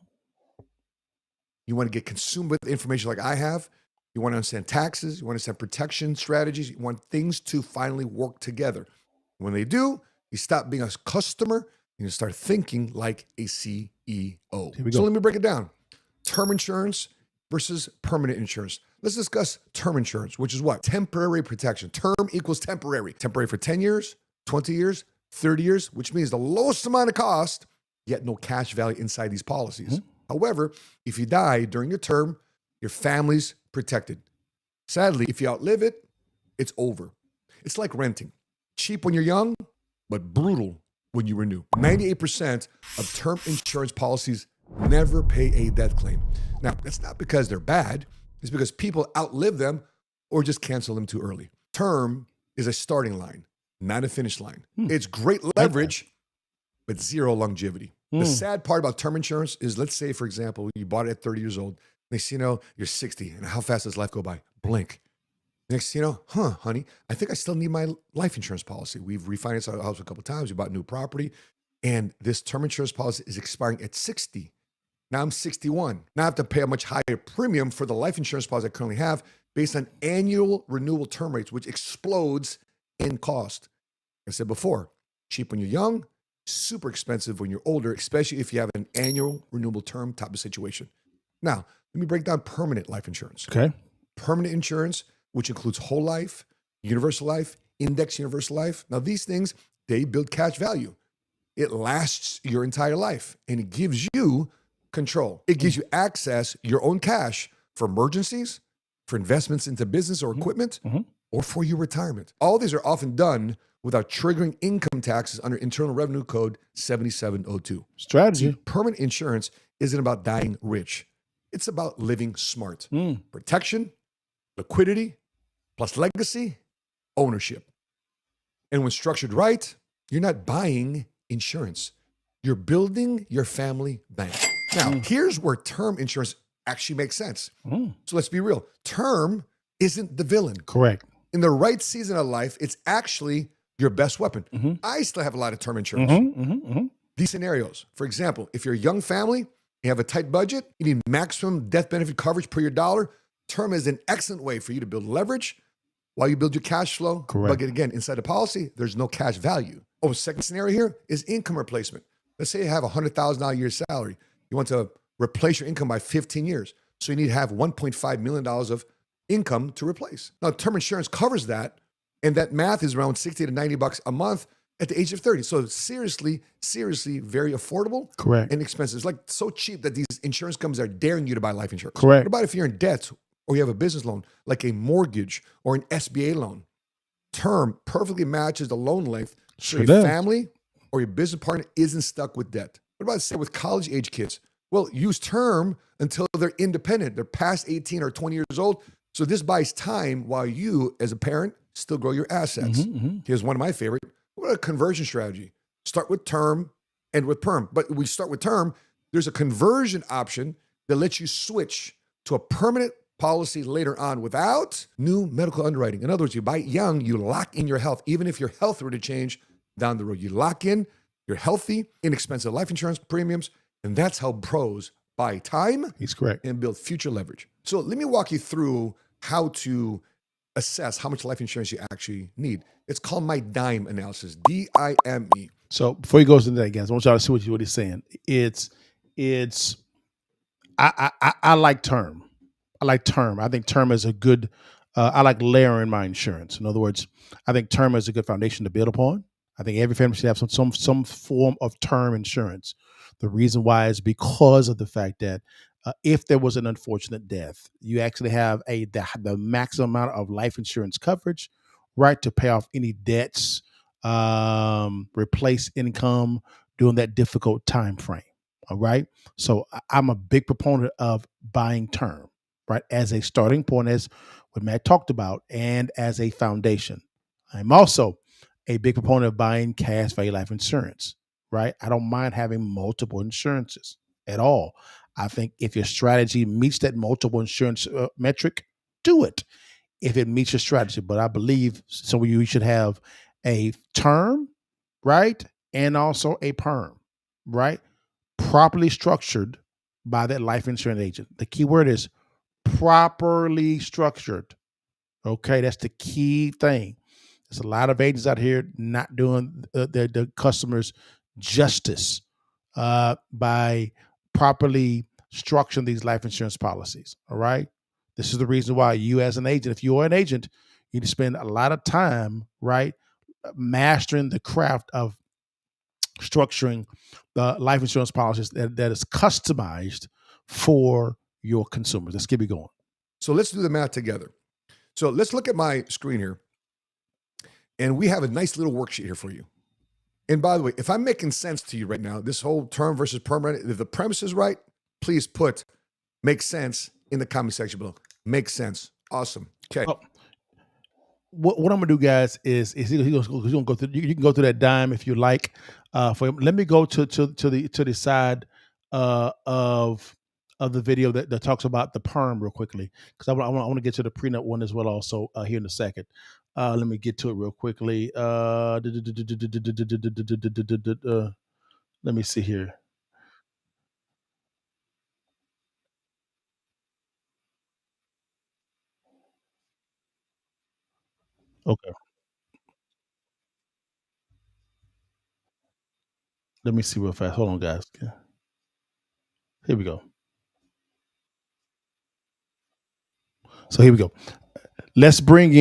You want to get consumed with information like I have. You want to understand taxes. You want to understand protection strategies. You want things to finally work together. When they do, you stop being a customer You start thinking like a CEO. Here we So go. let me break it down. Term insurance versus permanent insurance. Let's discuss term insurance, which is what? Temporary protection. Term equals temporary. Temporary for 10 years, 20 years, 30 years, which means the lowest amount of cost, yet no cash value inside these policies. However, if you die during your term, your family's protected. Sadly, if you outlive it, it's over. It's like renting. Cheap when you're young, but brutal when you renew. 98% of term insurance policies never pay a death claim. Now, that's not because they're bad. It's because people outlive them or just cancel them too early. Term is a starting line, not a finish line. It's great leverage, but zero longevity. The sad part about term insurance is, let's say, for example, you bought it at 30 years old. Next thing you know, you're 60. And how fast does life go by? Blink. Next thing you know, honey, I think I still need my life insurance policy. We've refinanced our house a couple of times. We bought new property. And this term insurance policy is expiring at 60. Now I'm 61. Now I have to pay a much higher premium for the life insurance policy I currently have based on annual renewal term rates, which explodes in cost. Like I said before, cheap when you're young, super expensive when you're older, especially if you have an annual renewable term type of situation. Now, let me break down permanent life insurance. Okay. Permanent insurance, which includes whole life, universal life, index universal life. Now, these things, they build cash value. It lasts your entire life, and it gives you control. It gives you access, your own cash for emergencies, for investments into business or equipment, or for your retirement. All these are often done without triggering income taxes under Internal Revenue Code 7702. Strategy. See, permanent insurance isn't about dying rich. It's about living smart. Protection, liquidity, plus legacy, ownership. And when structured right, you're not buying insurance. You're building your family bank. Now, here's where term insurance actually makes sense. So let's be real. Term isn't the villain. Correct. In the right season of life, it's actually your best weapon. I still have a lot of term insurance. These scenarios, for example, if you're a young family, you have a tight budget, you need maximum death benefit coverage per your dollar, term is an excellent way for you to build leverage while you build your cash flow. Correct. But again, inside the policy, there's no cash value. Second scenario here is income replacement. Let's say you have a $100,000 a year salary. You want to replace your income by 15 years. So you need to have $1.5 million of income to replace. Now, term insurance covers that, and that math is around $60 to $90 a month at the age of 30. So seriously, very affordable. Correct. And expensive. It's like so cheap that these insurance companies are daring you to buy life insurance. Correct. What about if you're in debt or you have a business loan, like a mortgage or an SBA loan? Term perfectly matches the loan length so your family or your business partner isn't stuck with debt. What about, say, with college age kids? Well, use term until they're independent. They're past 18 or 20 years old. So this buys time while you, as a parent, still grow your assets. Here's one of my favorite. What a conversion strategy. Start with term, end with perm. But we start with term. There's a conversion option that lets you switch to a permanent policy later on without new medical underwriting. In other words, you buy it young, you lock in your health. Even if your health were to change down the road, you lock in your healthy, inexpensive life insurance premiums. And that's how pros buy time. He's correct. And build future leverage. So let me walk you through how to assess how much life insurance you actually need. It's called my DIME analysis, DIME. So before he goes into that, guys, I want y'all to see what he's saying. I like term. I like term. I think term is a good. I like layering my insurance. In other words, I think term is a good foundation to build upon. I think every family should have some form of term insurance. The reason why is because of the fact that if there was an unfortunate death, you actually have the maximum amount of life insurance coverage, right, to pay off any debts, replace income during that difficult time frame. All right. So I'm a big proponent of buying term, right, as a starting point, as what Matt talked about, and as a foundation. I'm also a big proponent of buying cash value life insurance, right? I don't mind having multiple insurances at all. I think if your strategy meets that multiple insurance metric, do it if it meets your strategy. But I believe some of you should have a term, right? And also a perm, right? Properly structured by that life insurance agent. The key word is properly structured. Okay, that's the key thing. There's a lot of agents out here not doing the customers justice by properly structuring these life insurance policies. All right. This is the reason why you, as an agent, if you are an agent, you need to spend a lot of time, right, mastering the craft of structuring the life insurance policies that is customized for your consumers. Let's keep it going. So let's do the math together. So let's look at my screen here. And we have a nice little worksheet here for you. And by the way, if I'm making sense to you right now, this whole term versus permanent, if the premise is right, please put make sense in the comment section below. Makes sense. Awesome. Okay. What I'm gonna do, guys, is he's gonna go through. You can go through that dime if you like. For him. Let me go to the side of the video that talks about the perm real quickly, because I want to get to the prenup one as well also here in a second. Let me get to it real quickly. Let me see here. Okay. Let me see real fast. Hold on, guys. Here we go. So here we go. Let's bring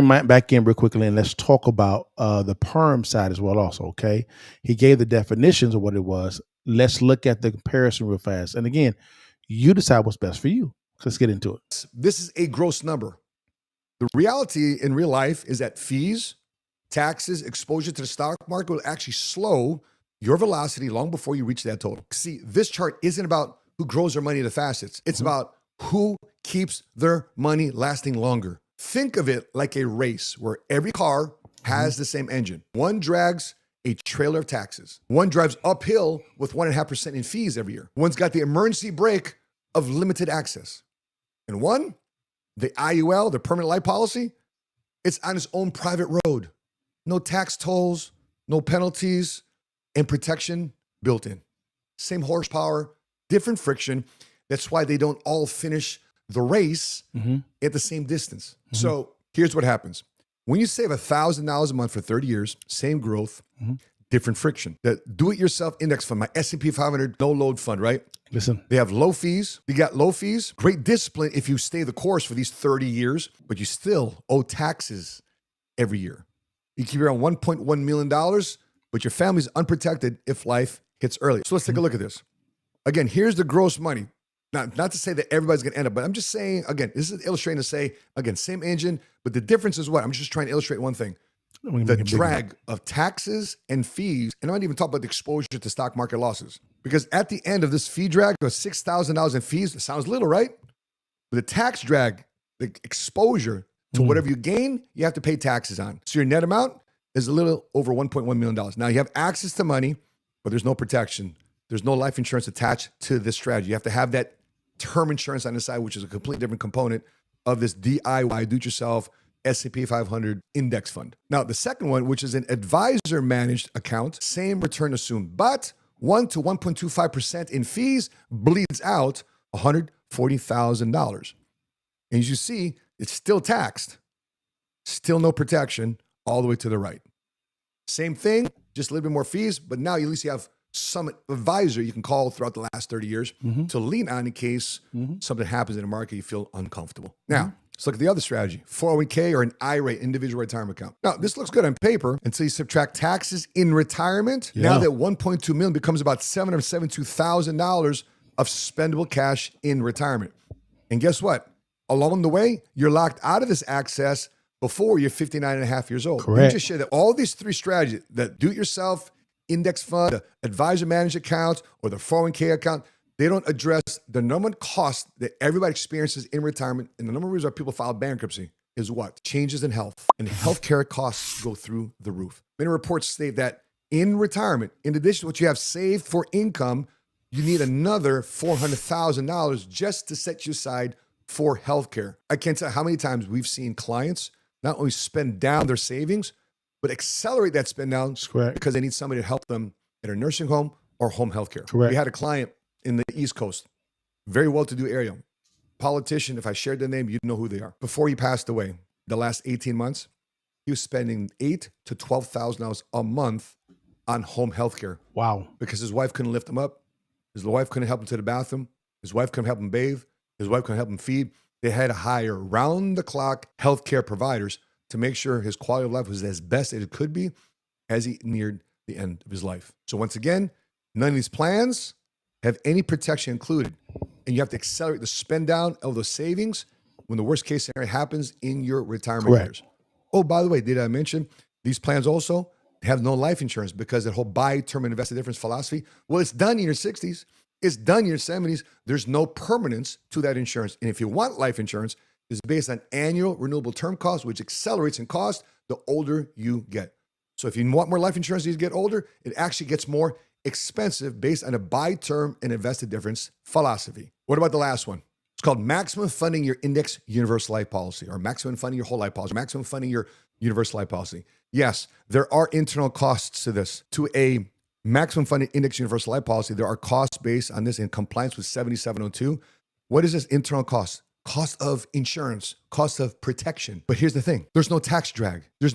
Mike back in real quickly, and let's talk about the perm side as well also, okay? He gave the definitions of what it was. Let's look at the comparison real fast. And again, you decide what's best for you. Let's get into it. This is a gross number. The reality in real life is that fees, taxes, exposure to the stock market will actually slow your velocity long before you reach that total. See, this chart isn't about who grows their money the fastest. It's about who keeps their money lasting longer. Think of it like a race where every car has the same engine. One drags a trailer of taxes. One drives uphill with 1.5% in fees every year. One's got the emergency brake of limited access. And one, the IUL, the permanent life policy, it's on its own private road. No tax tolls, no penalties, and protection built in. Same horsepower, different friction. That's why they don't all finish the race at the same distance. So here's what happens. When you save $1,000 a month for 30 years, same growth, different friction. The do-it-yourself index fund, my S&P 500 no-load fund, right? Listen. They have low fees. You got low fees. Great discipline if you stay the course for these 30 years, but you still owe taxes every year. You keep around $1.1 million, but your family's unprotected if life hits early. So let's take a look at this. Again, here's the gross money. Not to say that everybody's going to end up, but I'm just saying, again, this is illustrating to say, again, same engine, but the difference is what? I'm just trying to illustrate one thing. The drag of taxes and fees, and I don't even talk about the exposure to stock market losses. Because at the end of this fee drag of $6,000 in fees, it sounds little, right? But the tax drag, the exposure to whatever you gain, you have to pay taxes on. So your net amount is a little over $1.1 million. Now you have access to money, but there's no protection. There's no life insurance attached to this strategy. You have to have that term insurance on the side, which is a completely different component of this DIY, do-it-yourself, S&P 500 index fund. Now, the second one, which is an advisor-managed account, same return assumed, but 1 to 1.25% in fees bleeds out $140,000. And as you see, it's still taxed, still no protection, all the way to the right. Same thing, just a little bit more fees, but now at least you have some advisor you can call throughout the last 30 years to lean on in case something happens in the market, you feel uncomfortable. Now, let's look at the other strategy, 401k or an IRA, individual retirement account. Now, this looks good on paper until you subtract taxes in retirement. Yeah. Now that 1.2 million becomes about $772,000 of spendable cash in retirement. And guess what? Along the way, you're locked out of this access before you're 59 and a half years old. Correct. You just shared that all these three strategies, that do-it-yourself index fund, the advisor managed account, or the 401k account, they don't address the number one cost that everybody experiences in retirement. And the number of reasons why people file bankruptcy is what? Changes in health. And healthcare costs go through the roof. Many reports state that in retirement, in addition to what you have saved for income, you need another $400,000 just to set you aside for healthcare. I can't tell how many times we've seen clients not only spend down their savings, but accelerate that spend down because they need somebody to help them at a nursing home or home healthcare. Correct. We had a client in the East Coast, very well-to-do area. Politician, if I shared their name, you'd know who they are. Before he passed away, the last 18 months, he was spending $8,000 to $12,000 a month on home health care. Wow. Because his wife couldn't lift him up. His wife couldn't help him to the bathroom. His wife couldn't help him bathe. His wife couldn't help him feed. They had to hire round-the-clock healthcare providers to make sure his quality of life was as best as it could be as he neared the end of his life. So once again, none of these plans have any protection included. And you have to accelerate the spend down of those savings when the worst case scenario happens in your retirement years. Oh, by the way, did I mention these plans also have no life insurance because that whole buy term and invest the difference philosophy? Well, it's done in your 60s. It's done in your 70s. There's no permanence to that insurance. And if you want life insurance, it's based on annual renewable term cost, which accelerates in cost the older you get. So if you want more life insurance as you get older, it actually gets more expensive based on a buy term and invest the difference philosophy. What about the last one? It's called maximum funding your index universal life policy, or maximum funding your whole life policy, maximum funding your universal life policy. Yes, there are internal costs to this. To a maximum funding index universal life policy, there are costs based on this in compliance with 7702. What is this internal cost? Cost of insurance, cost of protection. But here's the thing. There's no tax drag. There's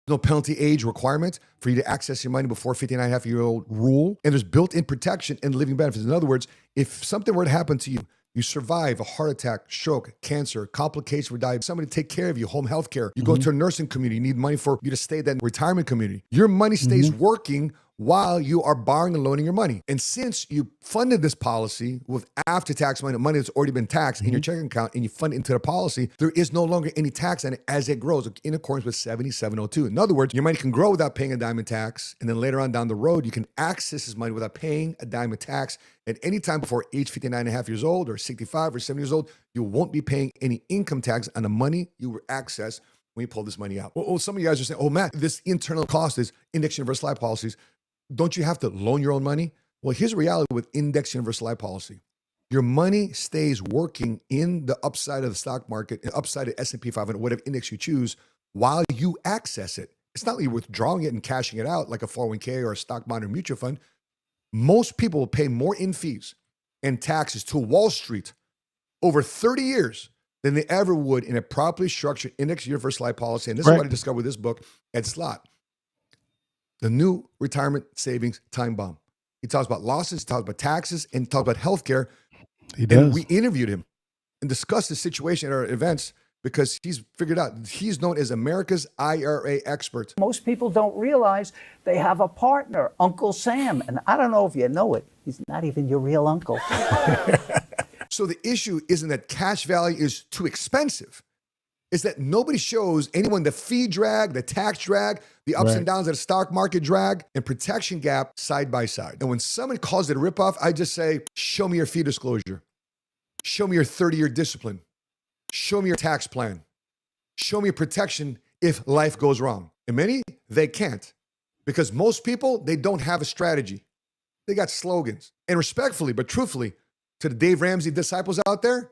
no penalty age requirement for you to access your money before 59.5-year-old rule. And there's built-in protection and living benefits. In other words, if something were to happen to you, you survive a heart attack, stroke, cancer, complication with diabetes, somebody to take care of you, home health care. You go to a nursing community, you need money for you to stay in that retirement community. Your money stays working while you are borrowing and loaning your money. And since you funded this policy with after-tax money that's already been taxed in your checking account, and you fund it into the policy, there is no longer any tax on it as it grows in accordance with 7702. In other words, your money can grow without paying a dime in tax, and then later on down the road, you can access this money without paying a dime in tax at any time before age 59.5 years old or 65 or 70 years old. You won't be paying any income tax on the money you were accessed when you pull this money out. Well, some of you guys are saying, oh, Matt, this internal cost is index universal life policies. Don't you have to loan your own money? Well, here's the reality with index universal life policy. Your money stays working in the upside of the stock market, and upside of S&P 500, whatever index you choose, while you access it. It's not like you're withdrawing it and cashing it out like a 401k or a stock bond or mutual fund. Most people will pay more in fees and taxes to Wall Street over 30 years than they ever would in a properly structured index universal life policy. And this is what I discovered with this book, Ed Slott. The new retirement savings time bomb. He talks about losses, he talks about taxes, and he talks about healthcare. He does. And we interviewed him and discussed the situation at our events because he's figured out he's known as America's IRA expert. Most people don't realize they have a partner, Uncle Sam. And I don't know if you know it, he's not even your real uncle. So the issue isn't that cash value is too expensive. Is that nobody shows anyone the fee drag, the tax drag, the ups and downs of the stock market drag, and protection gap side by side. And when someone calls it a ripoff, I just say, show me your fee disclosure. Show me your 30-year discipline. Show me your tax plan. Show me your protection if life goes wrong. And many, they can't. Because most people, they don't have a strategy. They got slogans. And respectfully, but truthfully, to the Dave Ramsey disciples out there,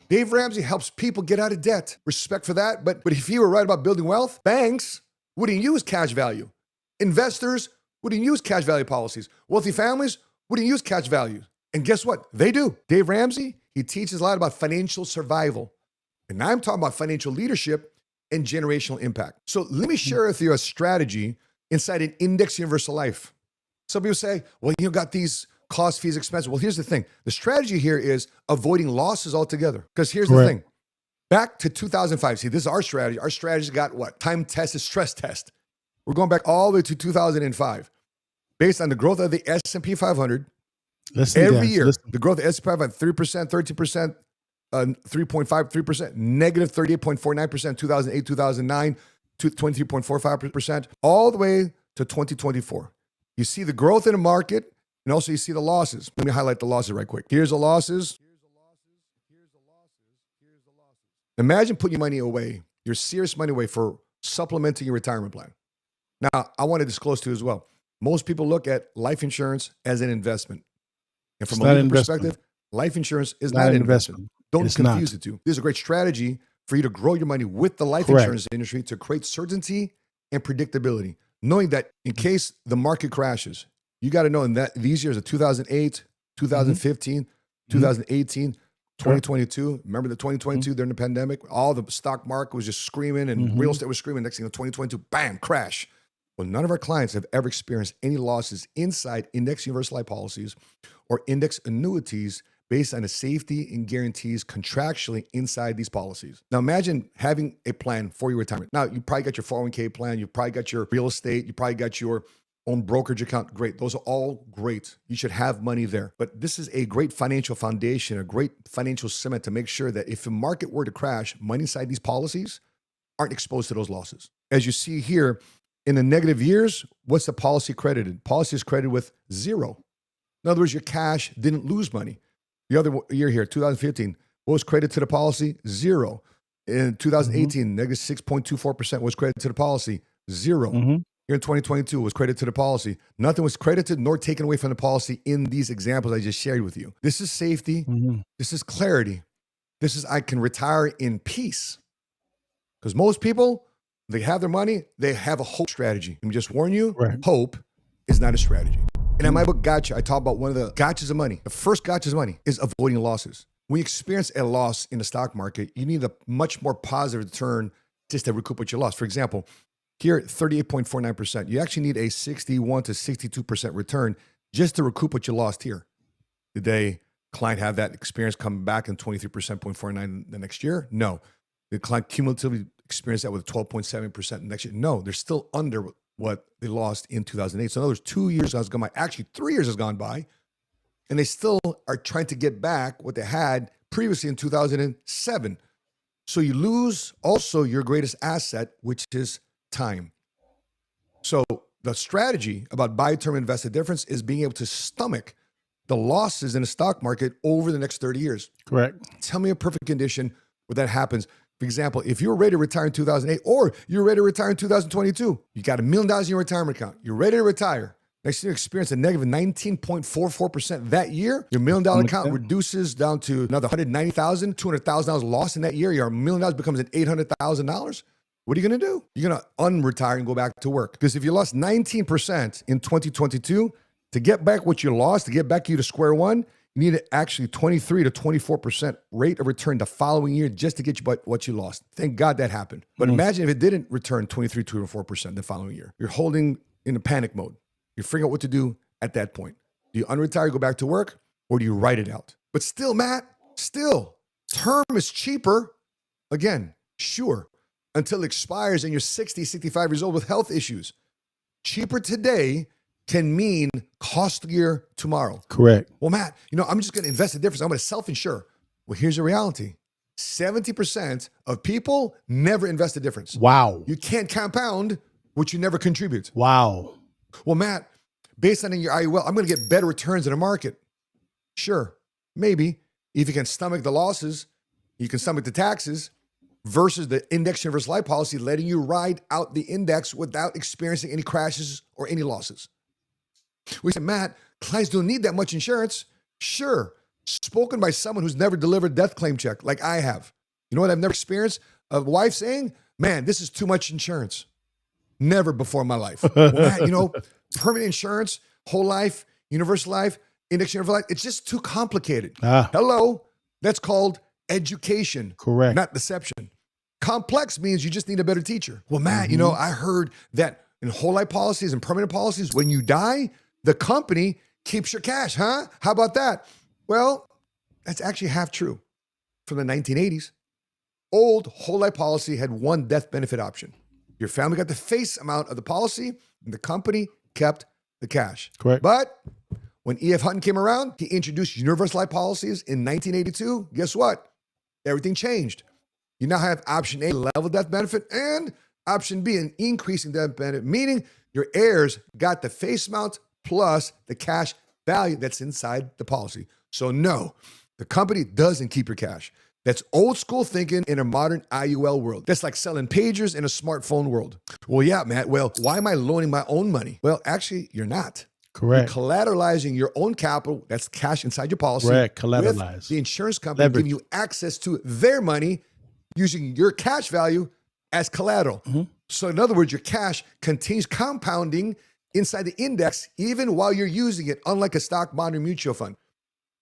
Dave Ramsey helps people get out of debt. Respect for that. But if he were right about building wealth, banks wouldn't use cash value. Investors wouldn't use cash value policies. Wealthy families wouldn't use cash value. And guess what? They do. Dave Ramsey, he teaches a lot about financial survival. And now I'm talking about financial leadership and generational impact. So let me share with you a strategy inside an index universal life. Some people say, well, you got these cost, fees, expenses. Well, here's the thing. The strategy here is avoiding losses altogether. Because here's the thing. Back to 2005. See, this is our strategy. Our strategy got what? Time tested stress test. We're going back all the way to 2005. Based on the growth of the S&P 500, every year, the growth of the S&P 500, 3%, 13%, 3.5%, 3%, negative 38.49%, 2008, 2009, to 23.45%, all the way to 2024. You see the growth in the market, and also you see the losses. Let me highlight the losses right quick. Here's the losses. Imagine putting your money away, your serious money away for supplementing your retirement plan. Now, I want to disclose to you as well. Most people look at life insurance as an investment. And from a legal perspective, life insurance is not an investment. Don't confuse the two. This is a great strategy for you to grow your money with the life insurance industry to create certainty and predictability. Knowing that in case the market crashes, you got to know in that these years of 2008, 2015, 2018, 2022. Remember the 2022 during the pandemic? All the stock market was just screaming and real estate was screaming. Next thing you know, 2022, bam, crash. Well, none of our clients have ever experienced any losses inside index universal life policies or index annuities based on the safety and guarantees contractually inside these policies. Now, imagine having a plan for your retirement. Now, you probably got your 401k plan, you probably got your real estate, you probably got your own brokerage account. Great. Those are all great. You should have money there. But this is a great financial foundation, a great financial cement to make sure that if the market were to crash, money inside these policies aren't exposed to those losses. As you see here, in the negative years, what's the policy credited? Policy is credited with 0. In other words, your cash didn't lose money. The other year here, 2015, what was credited to the policy? 0. In 2018, negative 6.24% was credited to the policy. 0. Here in 2022 was credited to the policy. Nothing was credited nor taken away from the policy in these examples I just shared with you. This is safety. This is clarity. This is I can retire in peace. Because most people, they have their money, they have a hope strategy. Let me just warn you, hope is not a strategy. And in my book, Gotcha, I talk about one of the gotchas of money. The first gotcha of money is avoiding losses. When you experience a loss in the stock market, you need a much more positive return just to recoup what you lost. For example, here, 38.49%. You actually need a 61 to 62% return just to recoup what you lost here. Did the client have that experience come back in 23.49% the next year? No. Did the client cumulatively experience that with 12.7% next year? No. They're still under what they lost in 2008. So in other words, 2 years has gone by. Actually, 3 years has gone by. And they still are trying to get back what they had previously in 2007. So you lose also your greatest asset, which is time. So the strategy about buy term invest the difference is being able to stomach the losses in the stock market over the next 30 years. Correct. Tell me a perfect condition where that happens. For example, if you're ready to retire in 2008 or you're ready to retire in 2022, you got $1 million in your retirement account. You're ready to retire. Next year, you experience a negative 19.44% that year. Your $1 million account reduces down to another $190,000, $200,000 lost in that year. Your $1 million becomes an $800,000. What are you going to do? You're going to unretire and go back to work. Because if you lost 19% in 2022, to get back what you lost, to get back you to square one, you need actually 23 to 24% rate of return the following year just to get you what you lost. Thank God that happened. But imagine if it didn't return 23 to 24% the following year. You're holding in a panic mode. You're figuring out what to do at that point. Do you unretire, go back to work, or do you write it out? But still, Matt, term is cheaper. Again, sure, until it expires and you're 60, 65 years old with health issues. Cheaper today can mean costlier tomorrow. Correct. Well, Matt, I'm just going to invest the difference. I'm going to self-insure. Well, here's the reality. 70% of people never invest the difference. Wow. You can't compound what you never contribute. Wow. Well, Matt, based on your IUL, I'm going to get better returns in the market. Sure, maybe. If you can stomach the losses, you can stomach the taxes versus the index universal life policy letting you ride out the index without experiencing any crashes or any losses. We said, Matt, clients don't need that much insurance. Sure, spoken by someone who's never delivered a death claim check like I have. You know what I've never experienced? A wife saying, man, this is too much insurance. Never before in my life. Well, Matt, permanent insurance, whole life, universal life, index universal life, it's just too complicated. Hello, that's called education. Correct. Not deception. Complex means you just need a better teacher. Well, Matt, I heard that in whole life policies and permanent policies, when you die, the company keeps your cash, huh? How about that? Well, that's actually half true. From the 1980s, old whole life policy had one death benefit option. Your family got the face amount of the policy, and the company kept the cash. Correct. But when E.F. Hutton came around, he introduced universal life policies in 1982. Guess what? Everything changed. You now have option A, level death benefit, and option B, an increasing death benefit, meaning your heirs got the face amount plus the cash value that's inside the policy. So no, the company doesn't keep your cash. That's old school thinking in a modern IUL world. That's like selling pagers in a smartphone world. Well, yeah, Matt. Well, why am I loaning my own money? Well, actually, you're not. Correct. You're collateralizing your own capital. That's cash inside your policy. Correct. Collateralize. With the insurance company giving you access to their money using your cash value as collateral. So in other words, your cash continues compounding inside the index even while you're using it, unlike a stock, bond, or mutual fund.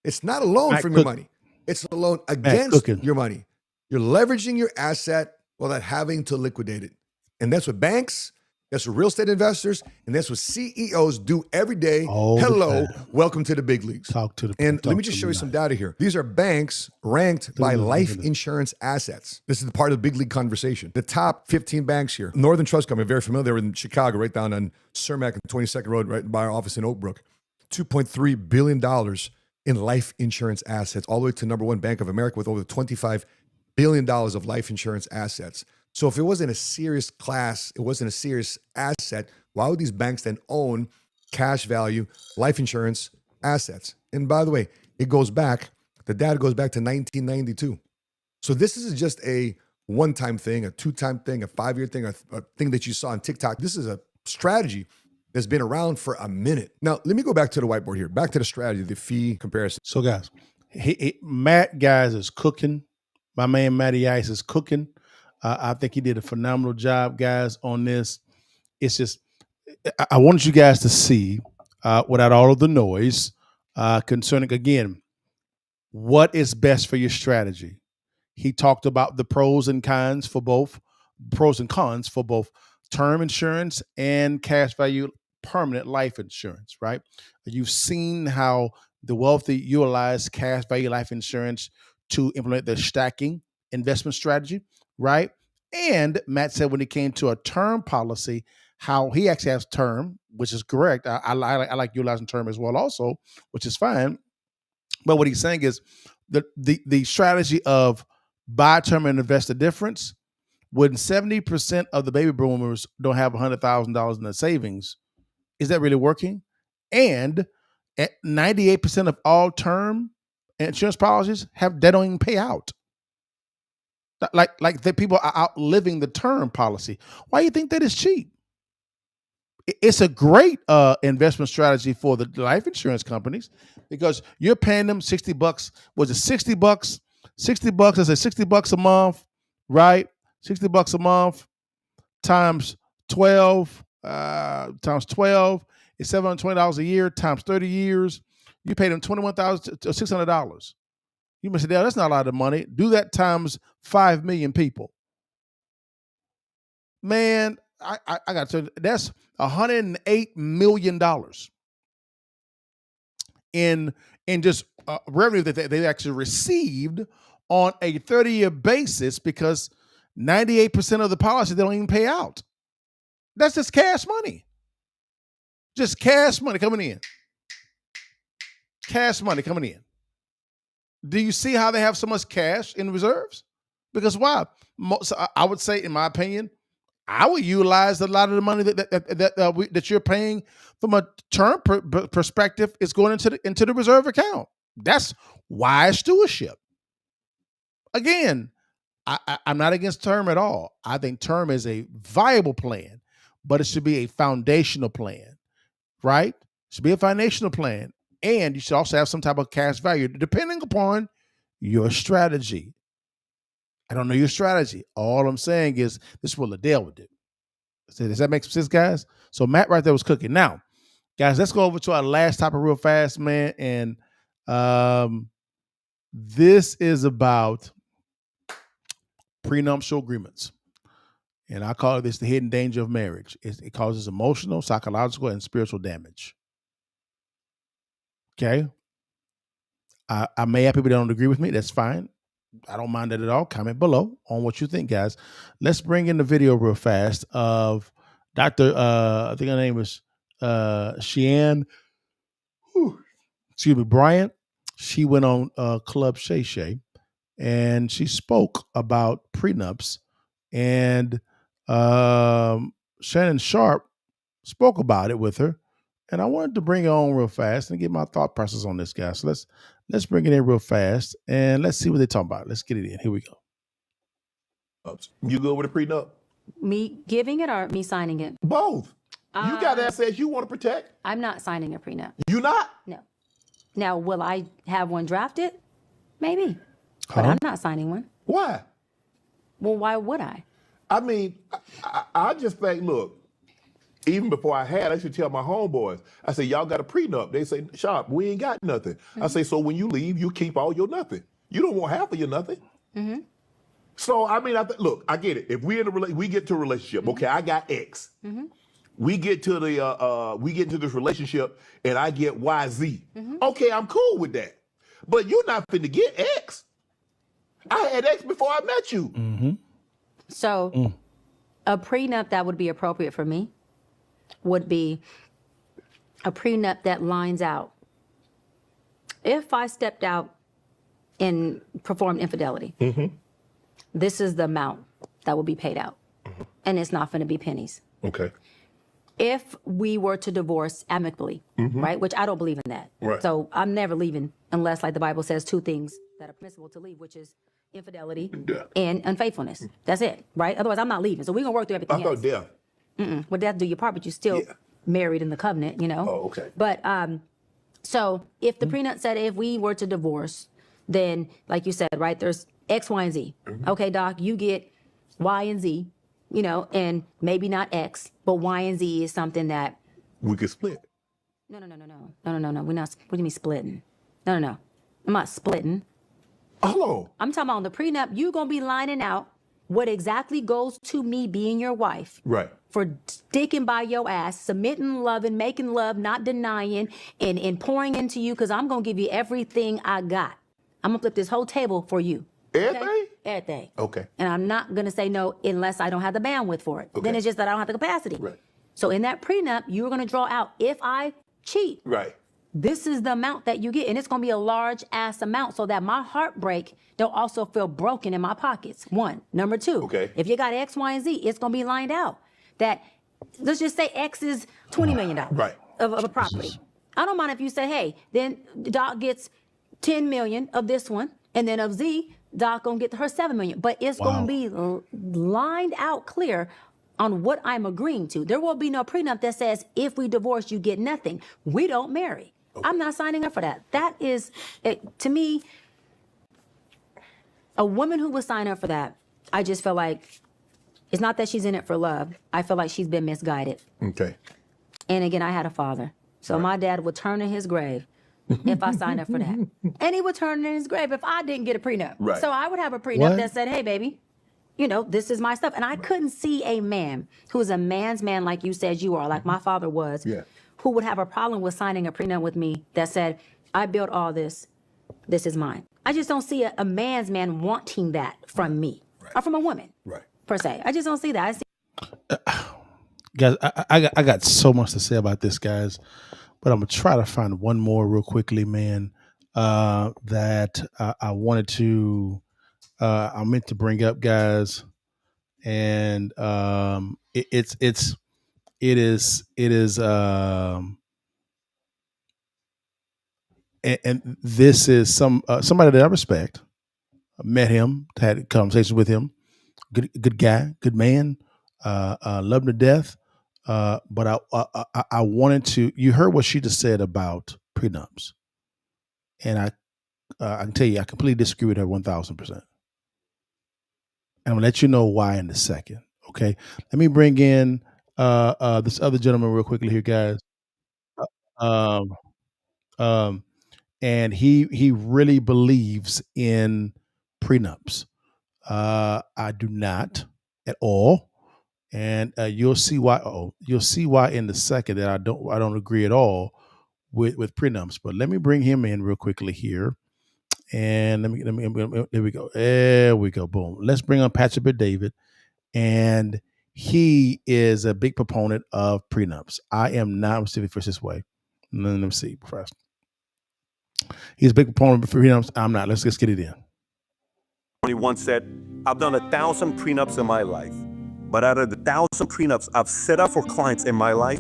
It's not a loan from your money. It's a loan against your money. You're leveraging your asset without having to liquidate it. And that's what banks That's what real estate investors and that's what CEOs do every day. All the Hello, time. welcome to the big leagues. Talk Let me just show you some data here. These are banks ranked by life insurance assets. This is the part of the big league conversation. The top 15 banks here. Northern Trust Company, very familiar. They were in Chicago, right down on Cermak and 22nd Road, right by our office in Oak Brook. $2.3 billion in life insurance assets, all the way to number one, Bank of America, with over $25 billion of life insurance assets. So if it wasn't a serious class, it wasn't a serious asset, why would these banks then own cash value life insurance assets? And by the way, the data goes back to 1992. So this isn't just a one-time thing, a two-time thing, a 5-year thing, a thing that you saw on TikTok. This is a strategy that's been around for a minute. Now, let me go back to the whiteboard here, back to the strategy, the fee comparison. So guys, Matt, guys, is cooking. My man, Matty Ice, is cooking. I think he did a phenomenal job, guys, on this. It's just, I wanted you guys to see, without all of the noise, concerning, again, what is best for your strategy. He talked about the pros and cons for both term insurance and cash value permanent life insurance, right? You've seen how the wealthy utilize cash value life insurance to implement their stacking investment strategy, right? And Matt said when it came to a term policy, how he actually has term, which is correct. I like utilizing term as well also, which is fine. But what he's saying is the strategy of buy term and invest the difference, when 70% of the baby boomers don't have $100,000 in their savings, is that really working? And at 98% of all term insurance policies they don't even pay out. Like the people are outliving the term policy. Why do you think that is cheap? It's a great investment strategy for the life insurance companies because you're paying them $60. Was it $60? $60. I said $60 a month, right? $60 a month times 12 is $720 a year times 30 years. You pay them $21,600. You must say, that's not a lot of money. Do that times 5 million people. Man, I got to tell you, that's $108 million in just revenue that they actually received on a 30-year basis because 98% of the policy they don't even pay out. That's just cash money. Just cash money coming in. Cash money coming in. Do you see how they have so much cash in reserves? Because why? I would say, in my opinion, I would utilize a lot of the money that you're paying from a term perspective is going into the reserve account. That's wise stewardship. Again, I'm not against term at all. I think term is a viable plan, but it should be a foundational plan, right? It should be a foundational plan. And you should also have some type of cash value, depending upon your strategy. I don't know your strategy. All I'm saying is this is what Liddell would do. So does that make sense, guys? So Matt right there was cooking. Now, guys, let's go over to our last topic real fast, man. And this is about prenuptial agreements. And I call this the hidden danger of marriage. It causes emotional, psychological, and spiritual damage. Okay. I may have people that don't agree with me. That's fine. I don't mind that at all. Comment below on what you think, guys. Let's bring in the video real fast of Dr. I think her name was Sheann. Bryant. She went on Club Shay Shay and she spoke about prenups. And Shannon Sharp spoke about it with her. And I wanted to bring it on real fast and get my thought process on this, guys. So let's bring it in real fast and let's see what they're talking about. Let's get it in. Here we go. You good with a prenup? Me giving it or me signing it? Both. You got assets you want to protect. I'm not signing a prenup. You not? No. Now, will I have one drafted? Maybe. But I'm not signing one. Why? Well, why would I? I mean, I just think, look, even before I used to tell my homeboys, I say, y'all got a prenup. They say, Sharp, we ain't got nothing. I say, so when you leave, you keep all your nothing. You don't want half of your nothing. So, I mean, look, I get it. If we get to a relationship, okay, I got X. We get to the we get into this relationship, and I get YZ. Okay, I'm cool with that. But you're not finna get X. I had X before I met you. So a prenup that would be appropriate for me would be a prenup that lines out. If I stepped out and performed infidelity, this is the amount that will be paid out. And it's not going to be pennies. Okay. If we were to divorce amicably, right, which I don't believe in that. Right. So I'm never leaving unless, like the Bible says, two things that are permissible to leave, which is infidelity and unfaithfulness. That's it, right? Otherwise, I'm not leaving. So we're going to work through everything I thought else. death. Well, death do your part, but you're still married in the covenant, you know? Oh, okay. But so if the prenup said if we were to divorce, then, like you said, right, there's X, Y, and Z. Okay, Doc, you get Y and Z, you know, and maybe not X, but Y and Z is something that We could split. No. We're not. What do you mean splitting? No. I'm not splitting. Hello. I'm talking about on the prenup, you're going to be lining out what exactly goes to me being your wife. Right. For sticking by your ass, submitting, loving, making love, not denying, and pouring into you, because I'm going to give you everything I got. I'm going to flip this whole table for you. Everything? Okay? Everything. Okay. And I'm not going to say no unless I don't have the bandwidth for it. Then it's just that I don't have the capacity. Right. So in that prenup, you're going to draw out, if I cheat, Right. this is the amount that you get. And it's going to be a large ass amount so that my heartbreak don't also feel broken in my pockets. One. Number two, if you got X, Y, and Z, it's going to be lined out. That, let's just say X is $20 million of a property. I don't mind if you say, hey, then Doc gets 10 million of this one, and then of Z, Doc gonna get her 7 million. But it's gonna be lined out clear on what I'm agreeing to. There will be no prenup that says if we divorce, you get nothing. We don't marry. I'm not signing up for that. That is, to me, a woman who would sign up for that, I just feel like it's not that she's in it for love. I feel like she's been misguided. Okay. And again, I had a father. So my dad would turn in his grave if I signed up for that. And he would turn in his grave if I didn't get a prenup. Right. So I would have a prenup that said, hey, baby, you know, this is my stuff. And I couldn't see a man who is a man's man like you said you are, like my father was, who would have a problem with signing a prenup with me that said, I built all this. This is mine. I just don't see a man's man wanting that from me or from a woman, per se. I just don't see that. I see. Guys, I got so much to say about this, guys, but I'm gonna try to find one more real quickly, man. That I wanted to, I meant to bring up, guys, and it is, and this is somebody that I respect. I met him, had conversations with him. Good guy, good man. Love him to death. But I wanted to. You heard what she just said about prenups, and I can tell you I completely disagree with her 1,000%. And I'm gonna let you know why in a second. Okay, let me bring in this other gentleman real quickly here, guys. And he really believes in prenups. I do not at all. And you'll see why. You'll see why in the second that I don't agree at all with prenups. But let me bring him in real quickly here, and let me there we go. There we go. Boom. Let's bring on Patrick David, and he is a big proponent of prenups. I am not specific for this way. Let me see first. He's a big proponent of prenups. I'm not. Let's just get it in. He once said, "I've done 1,000 prenups in my life. But out of the 1,000 prenups I've set up for clients in my life,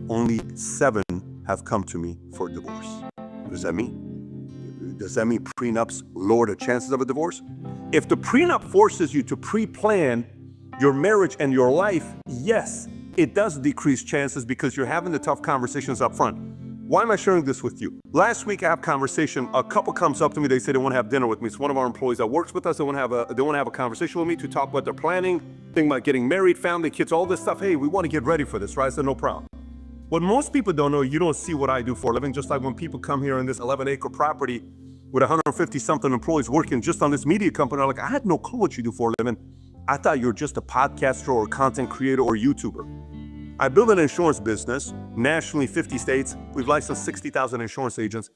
only 7 have come to me for divorce." What does that mean? Does that mean prenups lower the chances of a divorce? If the prenup forces you to pre-plan your marriage and your life, yes, it does decrease chances because you're having the tough conversations up front. Why am I sharing this with you? Last week I have a conversation, a couple comes up to me, they say they want to have dinner with me. It's one of our employees that works with us, they want to have a conversation with me to talk about their planning, think about getting married, family, kids, all this stuff. Hey, we want to get ready for this, right? I said, no problem. What most people don't know, you don't see what I do for a living, just like when people come here in this 11-acre property with 150-something employees working just on this media company, they're like, I had no clue what you do for a living. I thought you were just a podcaster or a content creator or YouTuber. I built an insurance business, nationally 50 states. We've licensed 60,000 insurance agents.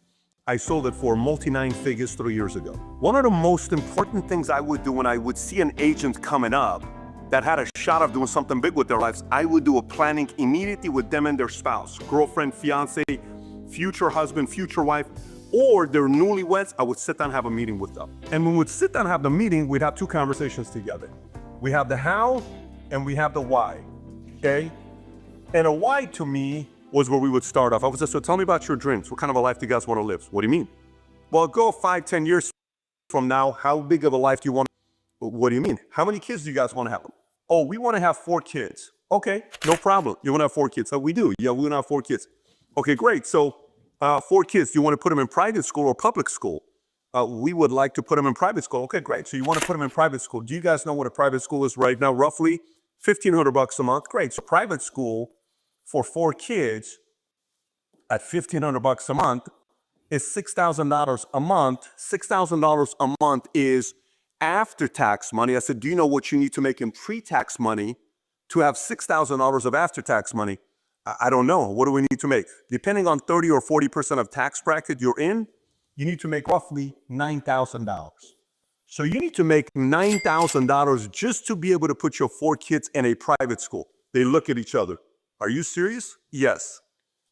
I sold it for multi-9 figures 3 years ago. One of the most important things I would do when I would see an agent coming up that had a shot of doing something big with their lives, I would do a planning immediately with them and their spouse, girlfriend, fiance, future husband, future wife, or they're newlyweds. I would sit down and have a meeting with them. And when we'd sit down and have the meeting, we'd have two conversations together. We have the how and we have the why, okay? And a why to me was where we would start off. I was just, so tell me about your dreams. What kind of a life do you guys want to live? What do you mean? Well, go 5, 10 years from now, how big of a life do you want? What do you mean? How many kids do you guys want to have? Oh, we want to have 4 kids. Okay, no problem. You want to have 4 kids? Oh, we do. Yeah, we want to have 4 kids. Okay, great. So 4 kids, do you want to put them in private school or public school? We would like to put them in private school. Okay, great. So you want to put them in private school. Do you guys know what a private school is right now? Roughly $1,500 a month. Great. So private school for 4 kids at $1,500 a month is $6,000 a month. $6,000 a month is after-tax money. I said, do you know what you need to make in pre-tax money to have $6,000 of after-tax money? I don't know. What do we need to make? Depending on 30 or 40% of tax bracket you're in, you need to make roughly $9,000. So you need to make $9,000 just to be able to put your 4 kids in a private school. They look at each other. Are you serious? Yes.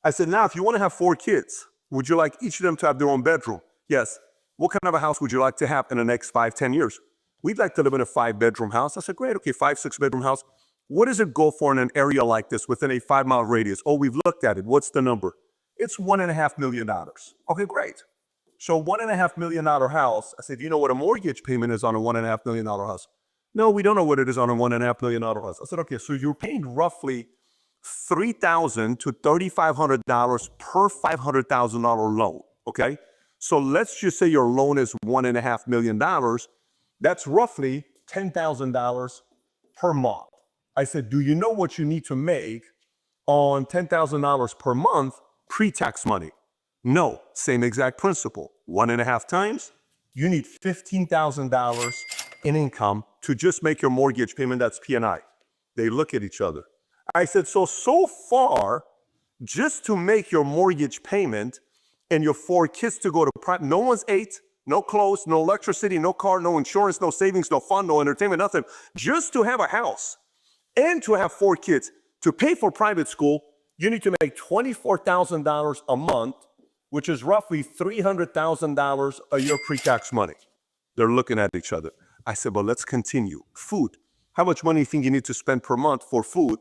I said, now, if you want to have 4 kids, would you like each of them to have their own bedroom? Yes. What kind of a house would you like to have in the next 5, 10 years? We'd like to live in a 5-bedroom house. I said, great. Okay, 5, 6-bedroom house. What does it go for in an area like this within a 5-mile radius? Oh, we've looked at it. What's the number? It's $1.5 million. Okay, great. So $1.5 million house. I said, do you know what a mortgage payment is on a $1.5 million house? No, we don't know what it is on a $1.5 million house. I said, okay, so you're paying roughly $3,000 to $3,500 per $500,000 loan, okay? So let's just say your loan is $1.5 million. That's roughly $10,000 per month. I said, do you know what you need to make on $10,000 per month pre-tax money? No, same exact principle. 1.5 times, you need $15,000 in income to just make your mortgage payment. That's P&I. They look at each other. I said, so far, just to make your mortgage payment and your 4 kids to go to private, no one's ate, no clothes, no electricity, no car, no insurance, no savings, no fun, no entertainment, nothing. Just to have a house and to have 4 kids, to pay for private school, you need to make $24,000 a month, which is roughly $300,000 a year pre-tax money. They're looking at each other. I said, well, let's continue. Food. How much money do you think you need to spend per month for food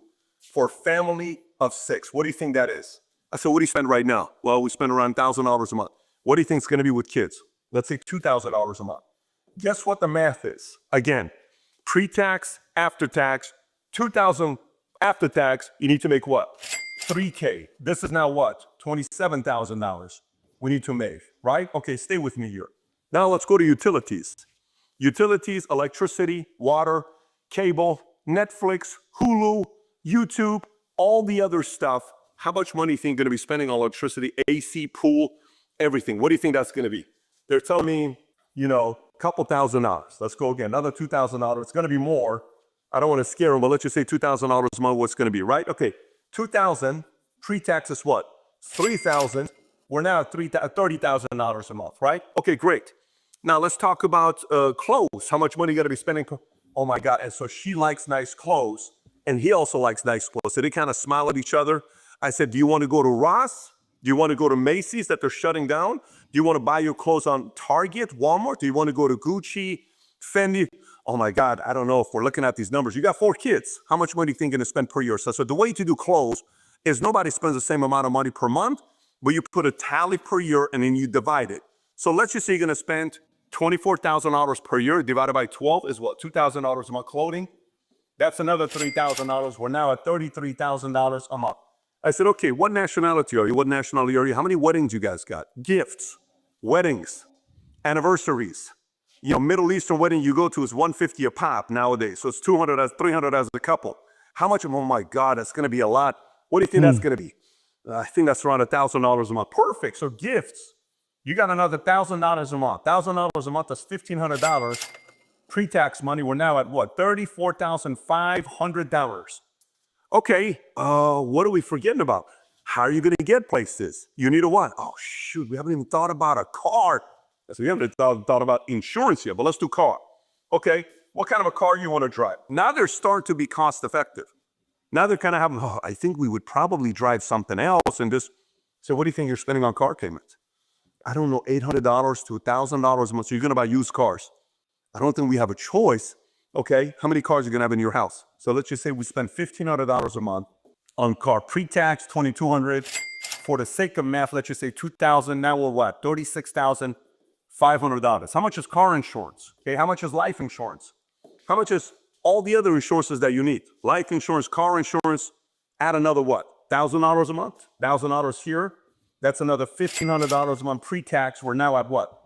for a family of 6? What do you think that is? I said, what do you spend right now? Well, we spend around $1,000 a month. What do you think it's going to be with kids? Let's say $2,000 a month. Guess what the math is? Again, pre-tax, after-tax, $2,000 after tax, you need to make what? $3K. This is now what? $27,000 we need to make, right? Okay, stay with me here. Now let's go to utilities. Utilities, electricity, water, cable, Netflix, Hulu, YouTube, all the other stuff. How much money do you think you're going to be spending on electricity, AC, pool, everything? What do you think that's going to be? They're telling me, a couple $1,000. Let's go again, another $2,000. It's going to be more. I don't want to scare them, but let's just say $2,000 a month, what's going to be, right? Okay, $2,000, pre-tax is what? $3,000. We're now at $30,000 a month, right? Okay, great. Now let's talk about clothes. How much money you got to be spending? Oh my God, and so she likes nice clothes, and he also likes nice clothes. So they kind of smile at each other. I said, do you want to go to Ross? Do you want to go to Macy's that they're shutting down? Do you want to buy your clothes on Target, Walmart? Do you want to go to Gucci, Fendi? Oh my God, I don't know if we're looking at these numbers. You got 4 kids. How much money do you think you're going to spend per year? So the way to do clothes is nobody spends the same amount of money per month, but you put a tally per year and then you divide it. So let's just say you're going to spend $24,000 per year divided by 12 is what? $2,000 a month clothing. That's another $3,000. We're now at $33,000 a month. I said, okay, what nationality are you? What nationality are you? How many weddings you guys got? Gifts, weddings, anniversaries. Middle Eastern wedding you go to is $150 a pop nowadays. So it's $300 as a couple. How much? Oh my God, that's going to be a lot. What do you think that's going to be? I think that's around $1,000 a month. Perfect. So gifts, you got another $1,000 a month. $1,000 a month, that's $1,500. Pre-tax money, we're now at what? $34,500. Okay, what are we forgetting about? How are you going to get places? You need a what? Oh, shoot, we haven't even thought about a car. So we haven't thought about insurance yet, but let's do car. Okay, what kind of a car you want to drive? Now they're starting to be cost effective. Now they're kind of having, I think we would probably drive something else and just say, what do you think you're spending on car payments? I don't know, $800 to $1,000 a month. So you're going to buy used cars. I don't think we have a choice. Okay, how many cars are you going to have in your house? So let's just say we spend $1,500 a month on car pre-tax, $2,200. For the sake of math, let's just say $2,000. Now we're what? $36,500. How much is car insurance? Okay, how much is life insurance? How much is all the other insurances that you need? Life insurance, car insurance, add another what? $1,000 a month? $1,000 here. That's another $1,500 a month pre-tax. We're now at what?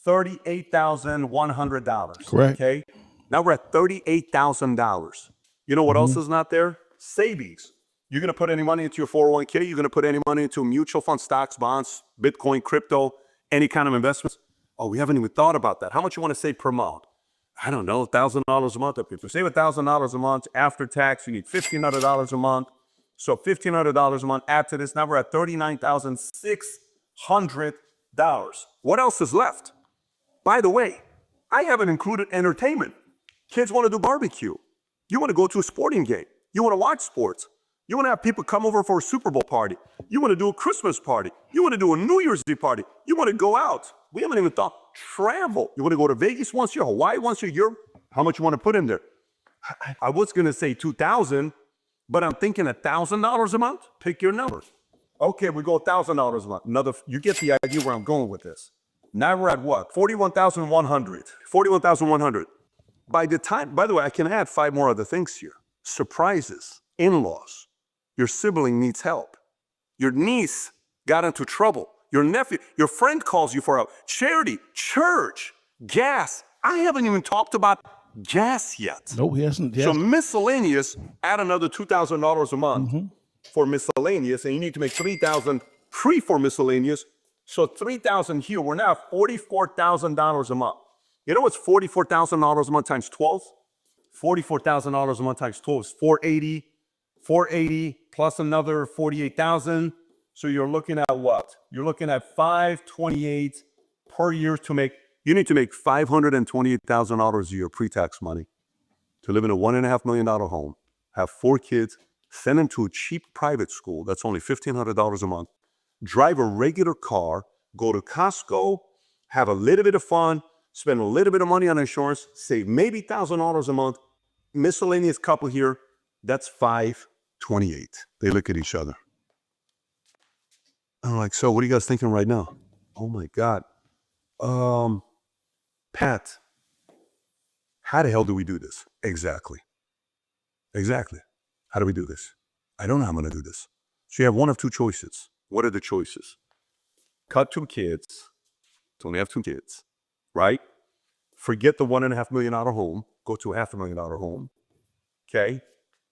$38,100. Correct. Okay. Now we're at $38,000. You know what else is not there? Savings. You're going to put any money into your 401k? You're going to put any money into mutual funds, stocks, bonds, Bitcoin, crypto, any kind of investments? Oh, we haven't even thought about that. How much you want to save per month? I don't know, $1,000 a month. If you save $1,000 a month after tax, you need $1,500 a month. So $1,500 a month. Add to this, now we're at $39,600. What else is left? By the way, I haven't included entertainment. Kids want to do barbecue. You want to go to a sporting game. You want to watch sports. You want to have people come over for a Super Bowl party. You want to do a Christmas party. You want to do a New Year's Eve party. You want to go out. We haven't even thought travel. You want to go to Vegas once a year, Hawaii once a year. How much you want to put in there? I was going to say $2,000, but I'm thinking $1,000 a month. Pick your number. Okay, we go $1,000 a month. You get the idea where I'm going with this. Now we're at what? $41,100. $41,100. By the way, I can add 5 more other things here. Surprises, in-laws, your sibling needs help. Your niece got into trouble. Your nephew, your friend calls you for help. Charity, church, gas. I haven't even talked about gas yet. No, he hasn't. So miscellaneous, add another $2,000 a month for miscellaneous, and you need to make $3,000 free for miscellaneous. So $3,000 here, we're now at $44,000 a month. You know what's $44,000 a month times 12? $44,000 a month times 12 is $480 plus another $48,000. So you're looking at what? You're looking at $528 per year to make. You need to make $528,000 a year pre-tax money to live in a $1.5 million home, have 4 kids, send them to a cheap private school that's only $1,500 a month, drive a regular car, go to Costco, have a little bit of fun, spend a little bit of money on insurance, save maybe $1,000 a month, miscellaneous couple here, that's $528. They look at each other. I'm like, so what are you guys thinking right now? Oh my God. Pat, how the hell do we do this? Exactly. How do we do this? I don't know how I'm going to do this. So you have one of 2 choices. What are the choices? Cut 2 kids. To only have 2 kids, right? Forget the $1.5 million home. Go to a $500,000 home. Okay.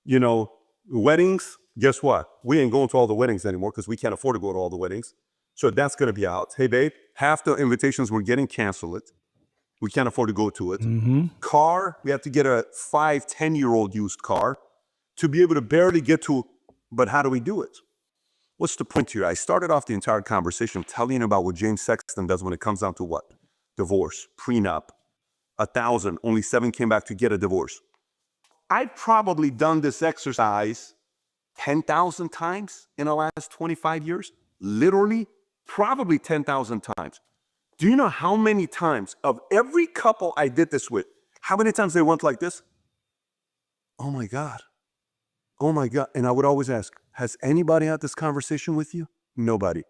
You know, weddings, guess what? We ain't going to all the weddings anymore because we can't afford to go to all the weddings. So that's going to be out. Hey, babe, half the invitations we're getting, cancel it. We can't afford to go to it. Car, we have to get a 5-10-year-old used car to be able to barely get to, but how do we do it? What's the point here? I started off the entire conversation telling you about what James Sexton does when it comes down to what? Divorce, prenup, 1,000, only 7 came back to get a divorce. I've probably done this exercise 10,000 times in the last 25 years. Literally, probably 10,000 times. Do you know how many times of every couple I did this with, how many times they went like this? Oh my God. Oh my God. And I would always ask, has anybody had this conversation with you? Nobody.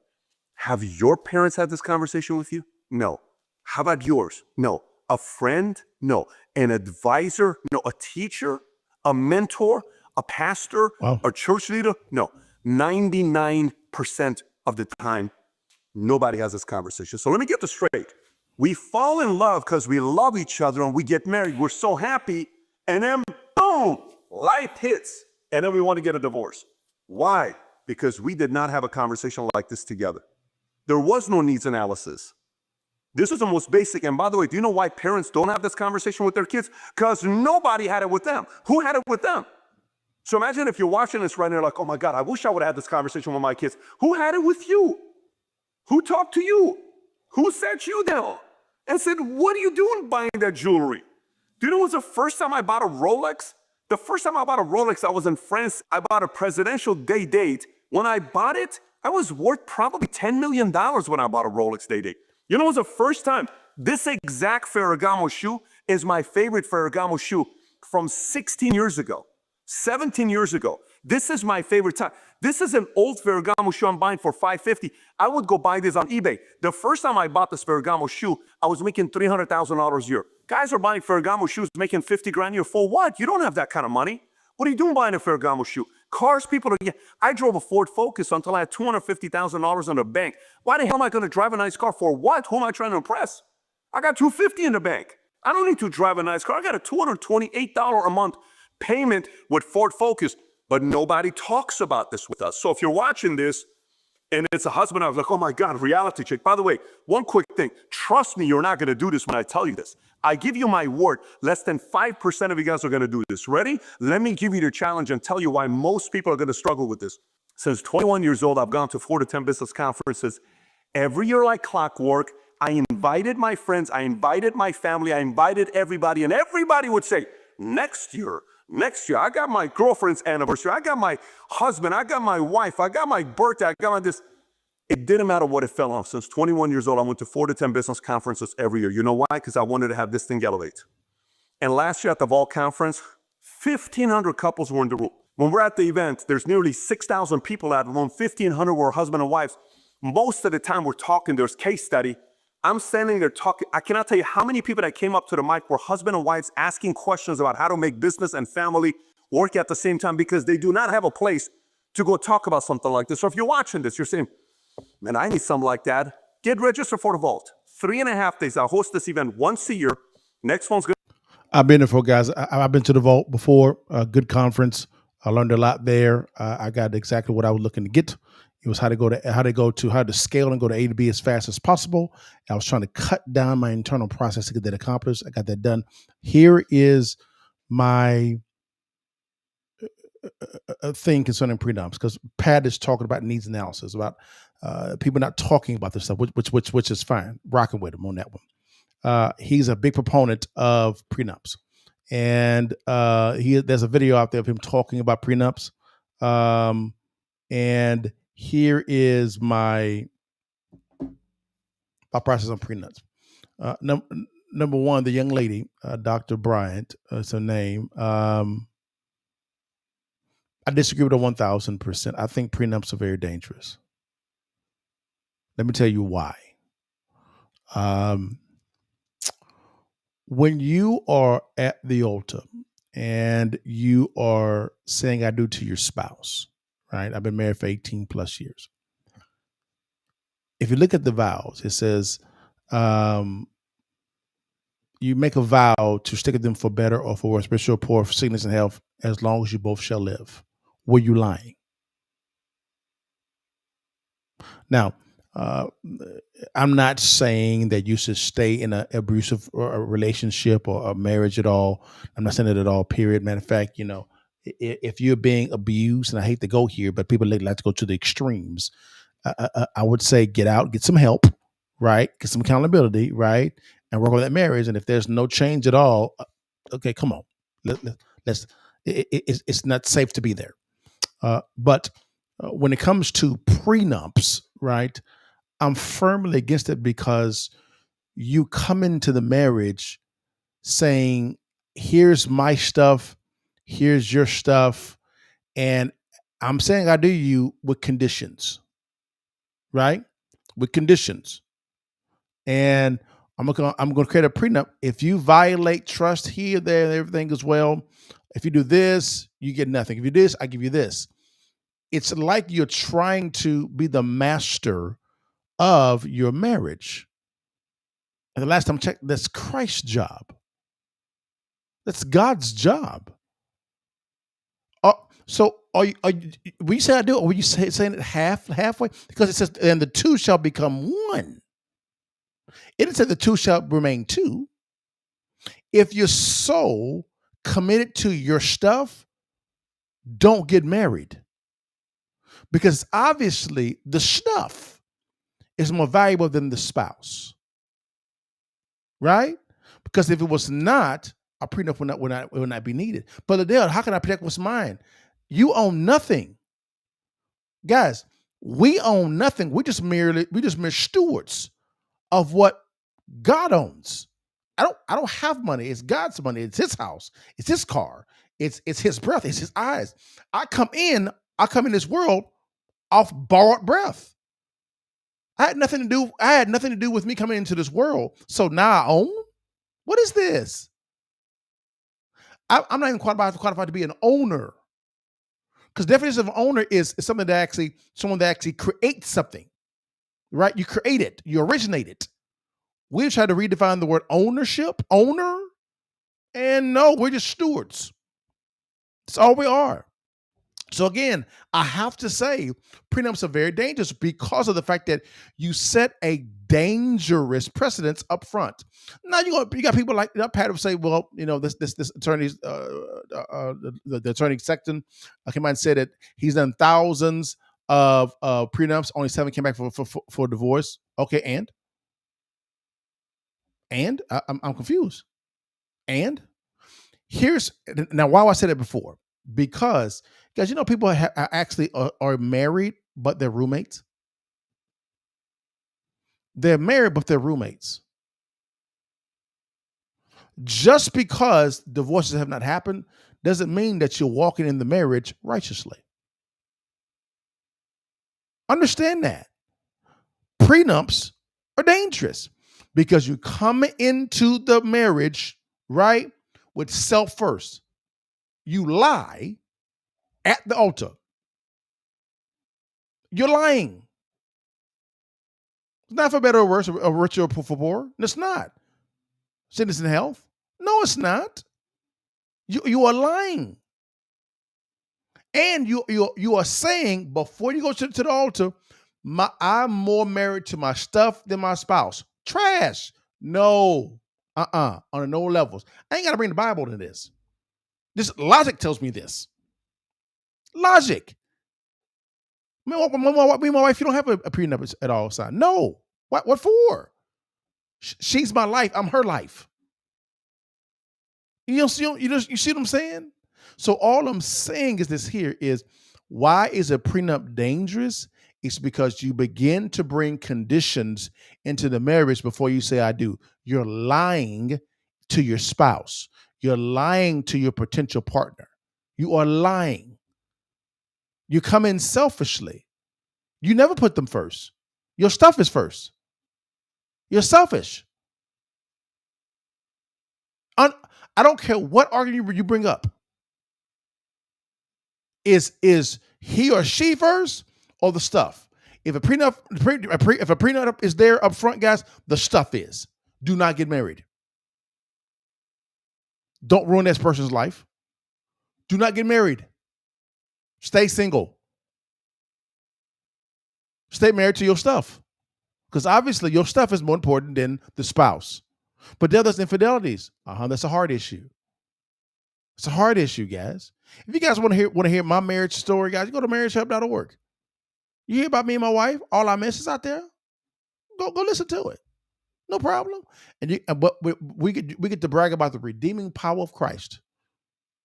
Have your parents had this conversation with you? No. How about yours? No. A friend? No. An advisor? No. A teacher? A mentor? A pastor? Wow. A church leader? No. 99% of the time, nobody has this conversation. So let me get this straight. We fall in love because we love each other and we get married. We're so happy. And then, boom, life hits. And then we want to get a divorce. Why? Because we did not have a conversation like this together. There was no needs analysis. This is the most basic. And by the way, do you know why parents don't have this conversation with their kids? Because nobody had it with them. Who had it with them? So imagine if you're watching this right now, like, oh my God, I wish I would have had this conversation with my kids. Who had it with you? Who talked to you? Who sat you down and said, what are you doing buying that jewelry? Do you know what's the first time I bought a Rolex? The first time I bought a Rolex, I was in France. I bought a presidential day date. When I bought it, I was worth probably $10 million when I bought a Rolex day date. You know what's the first time? This exact Ferragamo shoe is my favorite Ferragamo shoe from 16 years ago, 17 years ago. This is my favorite time. This is an old Ferragamo shoe I'm buying for $550. I would go buy this on eBay. The first time I bought this Ferragamo shoe, I was making $300,000 a year. Guys are buying Ferragamo shoes, making 50 grand a year. For what? You don't have that kind of money. What are you doing buying a Ferragamo shoe? Cars, people are, yeah. I drove a Ford Focus until I had $250,000 in the bank. Why the hell am I going to drive a nice car? For what? Who am I trying to impress? I got $250 in the bank. I don't need to drive a nice car. I got a $228 a month payment with Ford Focus, but nobody talks about this with us. So if you're watching this and it's a husband, I was like, oh my God, reality check. By the way, one quick thing. Trust me, you're not going to do this when I tell you this. I give you my word, less than 5% of you guys are going to do this. Ready? Let me give you the challenge and tell you why most people are going to struggle with this. Since 21 years old, I've gone to 4 to 10 business conferences. Every year like clockwork, I invited my friends, I invited my family, I invited everybody, and everybody would say, next year, I got my girlfriend's anniversary, I got my husband, I got my wife, I got my birthday, I got my this. It didn't matter what it fell on. Since 21 years old, I went to 4 to 10 business conferences every year. You know why? Because I wanted to have this thing elevate. And last year at the Vault Conference, 1,500 couples were in the room. When we're at the event, there's nearly 6,000 people at the room. 1,500 were husband and wives. Most of the time we're talking, there's case study. I'm standing there talking. I cannot tell you how many people that came up to the mic were husband and wives asking questions about how to make business and family work at the same time because they do not have a place to go talk about something like this. So if you're watching this, you're saying, man, I need something like that. Get registered for the Vault. 3.5 days. I'll host this event once a year. Next one's good. I've been there before, guys. I've been to the Vault before. A good conference. I learned a lot there. I got exactly what I was looking to get. It was how to scale and go to A to B as fast as possible. I was trying to cut down my internal process to get that accomplished. I got that done. Here is my thing concerning prenups, because Pat is talking about needs analysis, about people not talking about this stuff, which is fine. Rocking with him on that one. He's a big proponent of prenups, and there's a video out there of him talking about prenups. And here is my process on prenups. Number one, the young lady, Dr. Bryant, is her name. I disagree with her 1,000%. I think prenups are very dangerous. Let me tell you why. When you are at the altar and you are saying I do to your spouse, right? I've been married for 18 plus years. If you look at the vows, it says you make a vow to stick with them for better or for worse, rich or poor, for sickness and health, as long as you both shall live. Were you lying? Now, I'm not saying that you should stay in an abusive or a relationship or a marriage at all. I'm not saying it at all, period. Matter of fact, if you're being abused, and I hate to go here, but people like to go to the extremes, I would say get out, get some help, right? Get some accountability, right? And work on that marriage. And if there's no change at all, okay, come on. It's not safe to be there. But when it comes to prenups, right, I'm firmly against it, because you come into the marriage saying, here's my stuff, here's your stuff, and I'm saying I do you with conditions, right? With conditions. And I'm going to create a prenup. If you violate trust here, there, and everything as well, if you do this, you get nothing. If you do this, I give you this. It's like you're trying to be the master of your marriage. And the last time I checked, that's Christ's job. That's God's job. So are you, when you say I do, or were you saying it halfway? Because it says, and the two shall become one. It didn't say the two shall remain two. If you're so committed to your stuff, don't get married. Because obviously the stuff is more valuable than the spouse. Right? Because if it was not, a prenup would not be needed. But Adele, how can I protect what's mine? You own nothing. Guys, we own nothing. We just mere stewards of what God owns. I don't have money. It's God's money. It's his house. It's his car. It's his breath. It's his eyes. I come in this world off borrowed breath. I had nothing to do with me coming into this world. So now I own? What is this? I'm not even qualified to be an owner. Because definition of an owner is someone that actually creates something. Right? You create it. You originate it. We've tried to redefine the word ownership, owner, and no, we're just stewards. That's all we are. So again, I have to say, prenups are very dangerous because of the fact that you set a dangerous precedence up front. Now you got people like Pat who say, well, this attorney's the attorney Sexton came out and said that he's done thousands of prenups, only 7 came back for divorce. Okay, and I'm confused. And here's now why I said it before, because guys, people actually are married, but they're roommates. They're married, but they're roommates. Just because divorces have not happened doesn't mean that you're walking in the marriage righteously. Understand that. Prenups are dangerous because you come into the marriage, right, with self first. You lie at the altar. You're lying. It's not for better or worse, or richer or for poor. It's not. Sickness and health. No, it's not. You are lying. And you are saying before you go to the altar, I'm more married to my stuff than my spouse. Trash. No. On no levels. I ain't got to bring the Bible to this. This logic tells me this. Logic. Me and my wife, you don't have a prenup at all signed. No. What for? She's my life. I'm her life. You see what I'm saying? So all I'm saying is this here is, why is a prenup dangerous? It's because you begin to bring conditions into the marriage before you say I do. You're lying to your spouse. You're lying to your potential partner. You are lying. You come in selfishly. You never put them first. Your stuff is first. You're selfish. I don't care what argument you bring up. Is he or she first or the stuff? If a prenup is there up front, guys, the stuff is. Do not get married. Don't ruin this person's life. Do not get married. Stay single. Stay married to your stuff. Because obviously your stuff is more important than the spouse. But there's infidelities. That's a hard issue. It's a hard issue, guys. If you guys want to hear my marriage story, guys, you go to marriagehelp.org. You hear about me and my wife, all our messes out there? Go listen to it. No problem. But we get to brag about the redeeming power of Christ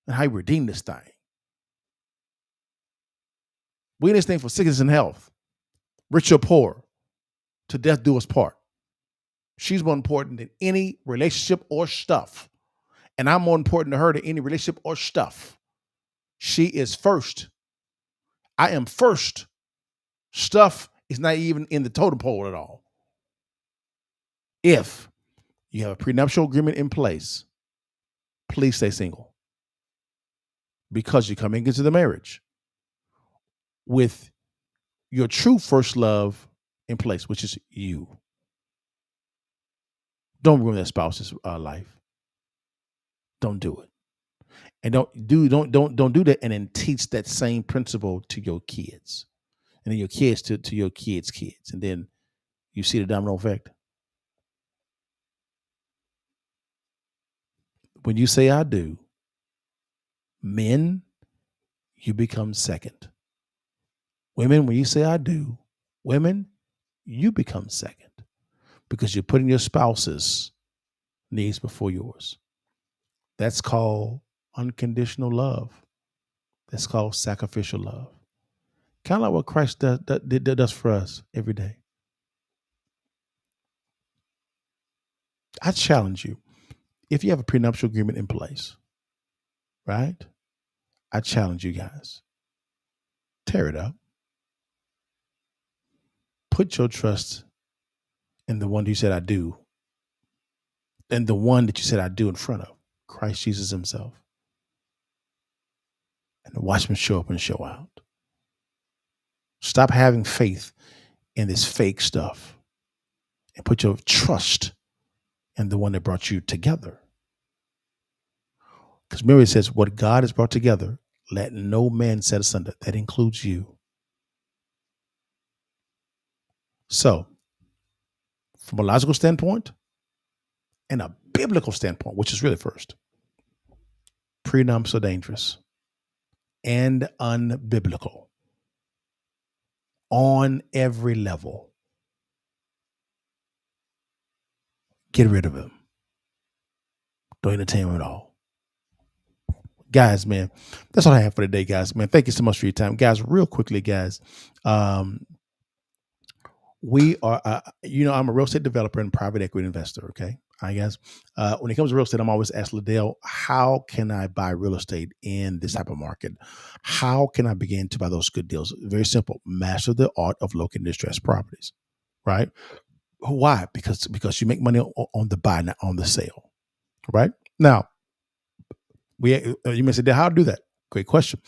and how he redeemed this thing. We in this thing for sickness and health, rich or poor, to death do us part. She's more important than any relationship or stuff. And I'm more important to her than any relationship or stuff. She is first. I am first. Stuff is not even in the totem pole at all. If you have a prenuptial agreement in place, please stay single. Because you're coming into the marriage with your true first love in place, which is you. Don't ruin that spouse's life. Don't do it. And don't do that and then teach that same principle to your kids. And then your kids to your kids' kids. And then you see the domino effect. When you say I do, men, you become second. Women, when you say I do, women, you become second because you're putting your spouse's needs before yours. That's called unconditional love. That's called sacrificial love. Kind of like what Christ does for us every day. I challenge you, if you have a prenuptial agreement in place, right? I challenge you guys, tear it up. Put your trust in the one you said I do, and the one that you said I do in front of, Christ Jesus himself. And watch him show up and show out. Stop having faith in this fake stuff and put your trust in the one that brought you together. Because Mary says, what God has brought together, let no man set asunder. That includes you. So, from a logical standpoint and a biblical standpoint, which is really first, prenups are dangerous and unbiblical on every level. Get rid of them. Don't entertain them at all. Guys, man, that's all I have for today, guys. Man, thank you so much for your time. Guys, real quickly, guys, we are, I'm a real estate developer and private equity investor, okay? All right, guys. When it comes to real estate, I'm always asked Liddell, how can I buy real estate in this type of market? How can I begin to buy those good deals? Very simple. Master the art of locating distressed properties, right? Why? Because you make money on the buy, not on the sale, right? Now, you may say, how to do that? Great question.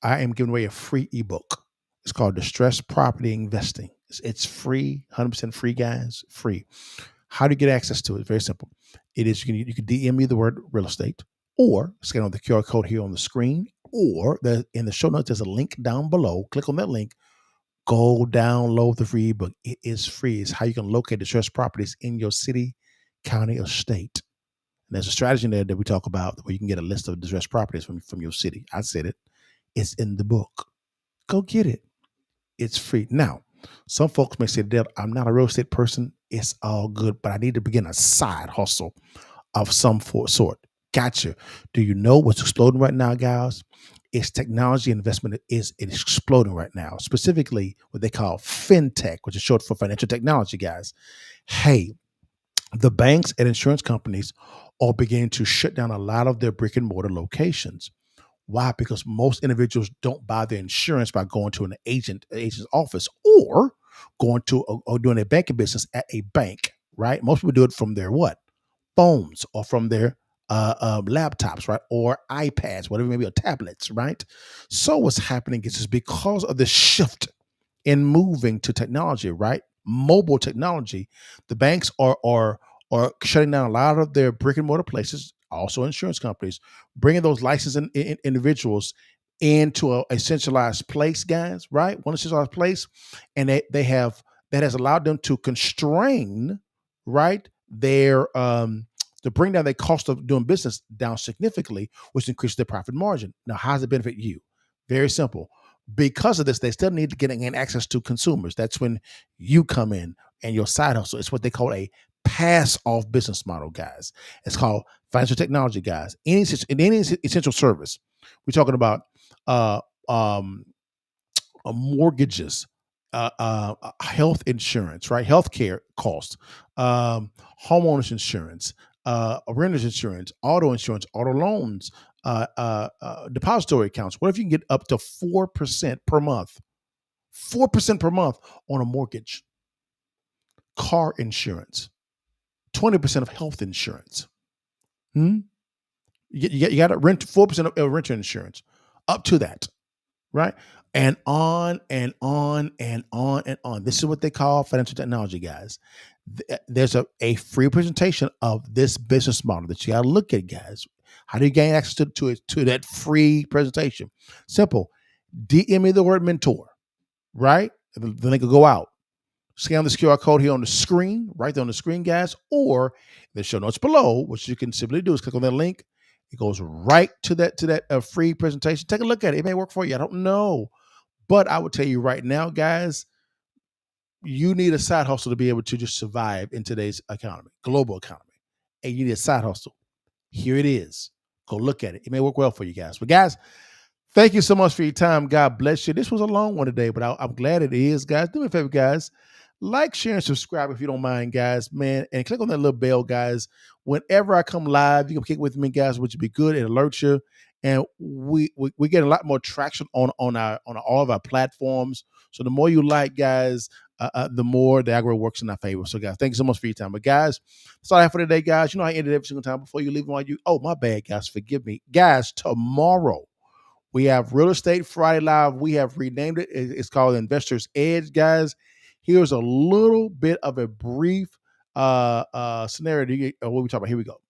I am giving away a free ebook. It's called Distressed Property Investing. It's free, 100% free, guys, free. How do you get access to it? Very simple. It is, you can DM me the word real estate or scan on the QR code here on the screen, or in the show notes, there's a link down below. Click on that link. Go download the free ebook. It is free. It's how you can locate distressed properties in your city, county, or state. And there's a strategy in there that we talk about where you can get a list of distressed properties from your city. I said it. It's in the book. Go get it. It's free. Now, some folks may say, Deb, I'm not a real estate person. It's all good, but I need to begin a side hustle of some sort. Gotcha. Do you know what's exploding right now, guys? It's technology investment is exploding right now, specifically what they call fintech, which is short for financial technology, guys. Hey, the banks and insurance companies are beginning to shut down a lot of their brick and mortar locations. Why? Because most individuals don't buy their insurance by going to an agent's office or going to or doing a banking business at a bank, right? Most people do it from their what? Phones or from their laptops, right? Or iPads, whatever it may be, or tablets, right? So what's happening is because of the shift in moving to technology, right? Mobile technology, the banks are shutting down a lot of their brick and mortar places, also insurance companies, bringing those licensed individuals into a centralized place, guys, right? One centralized place, and that has allowed them to constrain, right, their to bring down their cost of doing business down significantly, which increases their profit margin. Now, how does it benefit you? Very simple. Because of this, they still need to get access to consumers. That's when you come in and your side hustle. It's what they call a pass-off business model, guys. It's called financial technology, guys. Any essential service. We're talking about mortgages, health insurance, right? Healthcare costs, homeowners insurance, renters insurance, auto loans, depository accounts. What if you can get up to 4% per month? 4% per month on a mortgage. Car insurance, 20% of health insurance. You got to rent 4% of renter insurance, up to that, right? And on and on and on and on. This is what they call financial technology, guys. There's a free presentation of this business model that you got to look at, guys. How do you gain access to that free presentation? Simple. DM me the word mentor, right? The link will go out. Scan this QR code here on the screen, right there on the screen, guys, or the show notes below. What you can simply do is click on that link, It goes right to that free presentation. Take a look at it. It may work for you. I don't know. But I would tell you right now, guys, you need a side hustle to be able to just survive in today's economy, global economy. And you need a side hustle. Here it is. Go look at it. It may work well for you guys. But guys, thank you so much for your time. God bless you. This was a long one today, but I'm glad it is, guys. Do me a favor, guys. Like, share, and subscribe if you don't mind, guys, man. And click on that little bell, guys. Whenever I come live, you can kick with me, guys, which would be good. It alerts you. And we get a lot more traction on all of our platforms. So the more you like, guys, the more the algorithm works in our favor. So, guys, thank you so much for your time. But, guys, that's all I have for today, guys. You know I ended every single time before you leave. My bad, guys. Forgive me. Guys, tomorrow we have Real Estate Friday Live. We have renamed it. It's called Investor's Edge, guys. Here's a little bit of a brief scenario. What we talking about? Here we go.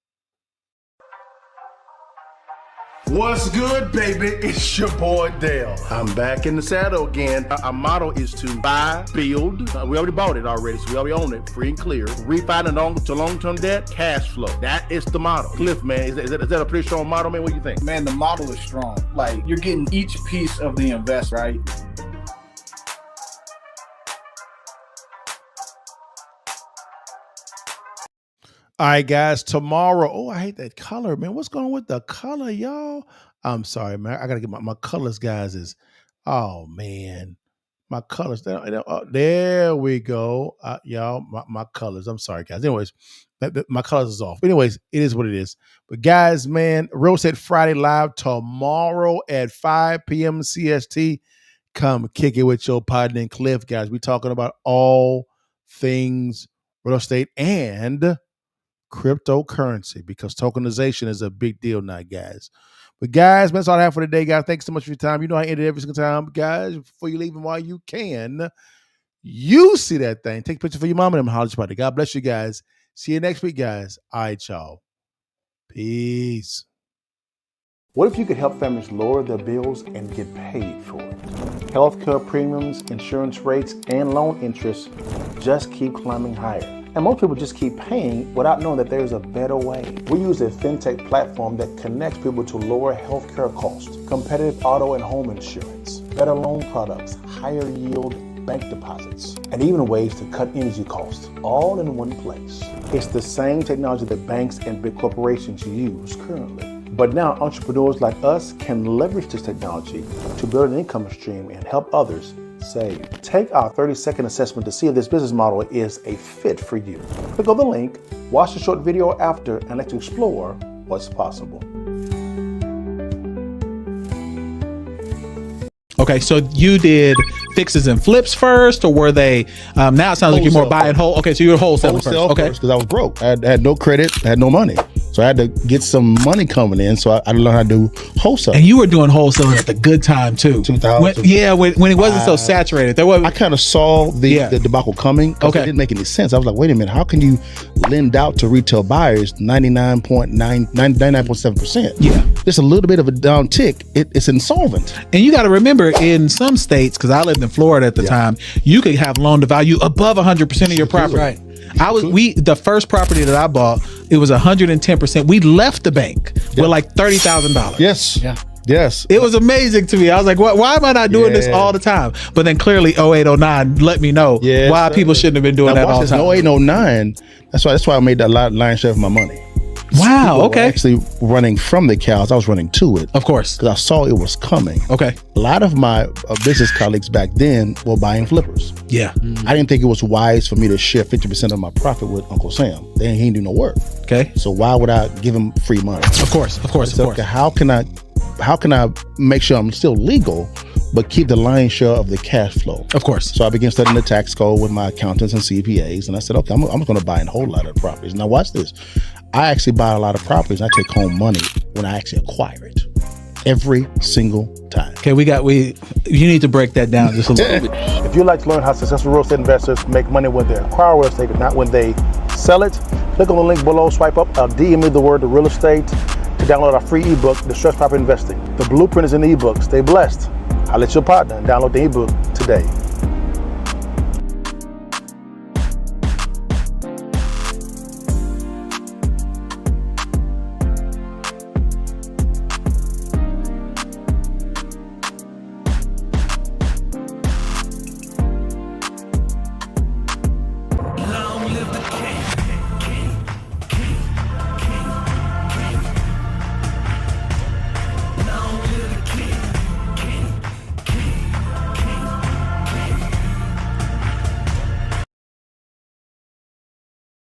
What's good, baby? It's your boy Dale. I'm back in the saddle again. Our motto is to buy, build. We already bought it already, so we already own it, free and clear. Refinance to long-term debt, cash flow. That is the motto. Cliff, man, is that a pretty strong motto, man? What do you think? Man, the model is strong. Like, you're getting each piece of the invest, right? All right, guys, tomorrow. Oh, I hate that color, man. What's going on with the color, y'all? I'm sorry, man. I got to get my colors, guys. Oh, man. My colors. There we go. Y'all, my colors. I'm sorry, guys. Anyways, my colors is off. Anyways, it is what it is. But, guys, man, Real Estate Friday Live tomorrow at 5 p.m. CST. Come kick it with your partner and Cliff, guys. We're talking about all things real estate and cryptocurrency, because tokenization is a big deal now, guys. But guys, that's all I have for today, guys. Thanks so much for your time. You know I end it every single time, guys. Before you leave and while you can, you see that thing. Take a picture for your mom and them holler party. God bless you guys. See you next week, guys. All right, y'all. Peace. What if you could help families lower their bills and get paid for it? Healthcare premiums, insurance rates, and loan interest just keep climbing higher. And most people just keep paying without knowing that there's a better way. We use a fintech platform that connects people to lower healthcare costs, competitive auto and home insurance, better loan products, higher yield bank deposits, and even ways to cut energy costs, all in one place. It's the same technology that banks and big corporations use currently. But now entrepreneurs like us can leverage this technology to build an income stream and help others save. Take our 30-second assessment to see if this business model is a fit for you. Click on the link, watch the short video after, and let's explore what's possible. Okay, so you did fixes and flips first, or were they? Now it sounds like you're more buy and hold. Okay, so you're wholesale first. Okay, because I was broke. I had no credit, I had no money. So I had to get some money coming in. So I learned how to do wholesale. And you were doing wholesaling at the good time too. 2000. When it wasn't so saturated. I kind of saw the debacle coming. Okay. It didn't make any sense. I was like, wait a minute, how can you lend out to retail buyers 99.7%? Yeah. Just a little bit of a down tick, it's insolvent. And you got to remember, in some states, because I lived in Florida at the time, you could have loan to value above 100% of your property. Right. The first property that I bought, it was 110%. We left the bank with like $30,000. Yes. Yeah. Yes. It was amazing to me. I was like, why am I not doing this all the time? But then clearly 08, 09 let me know why people shouldn't have been doing that all the time. 08, 09, that's why I made that lion's share of my money. Wow, okay. Actually running from the cows, I was running to it. Of course. Because I saw it was coming. Okay. A lot of my business colleagues back then were buying flippers. Yeah. Mm-hmm. I didn't think it was wise for me to share 50% of my profit with Uncle Sam. He didn't do no work. Okay. So why would I give him free money? Of course. Okay, how can I make sure I'm still legal, but keep the lion's share of the cash flow? Of course. So I began studying the tax code with my accountants and CPAs, and I said, okay, I'm going to buy a whole lot of properties. Now watch this. I actually buy a lot of properties. I take home money when I actually acquire it. Every single time. Okay, you need to break that down just a little bit. If you'd like to learn how successful real estate investors make money when they acquire real estate and not when they sell it, click on the link below, swipe up, DM me the word real estate to download our free ebook, Distressed Property Investing. The blueprint is in the ebook. Stay blessed. I'll let your partner and download the ebook today.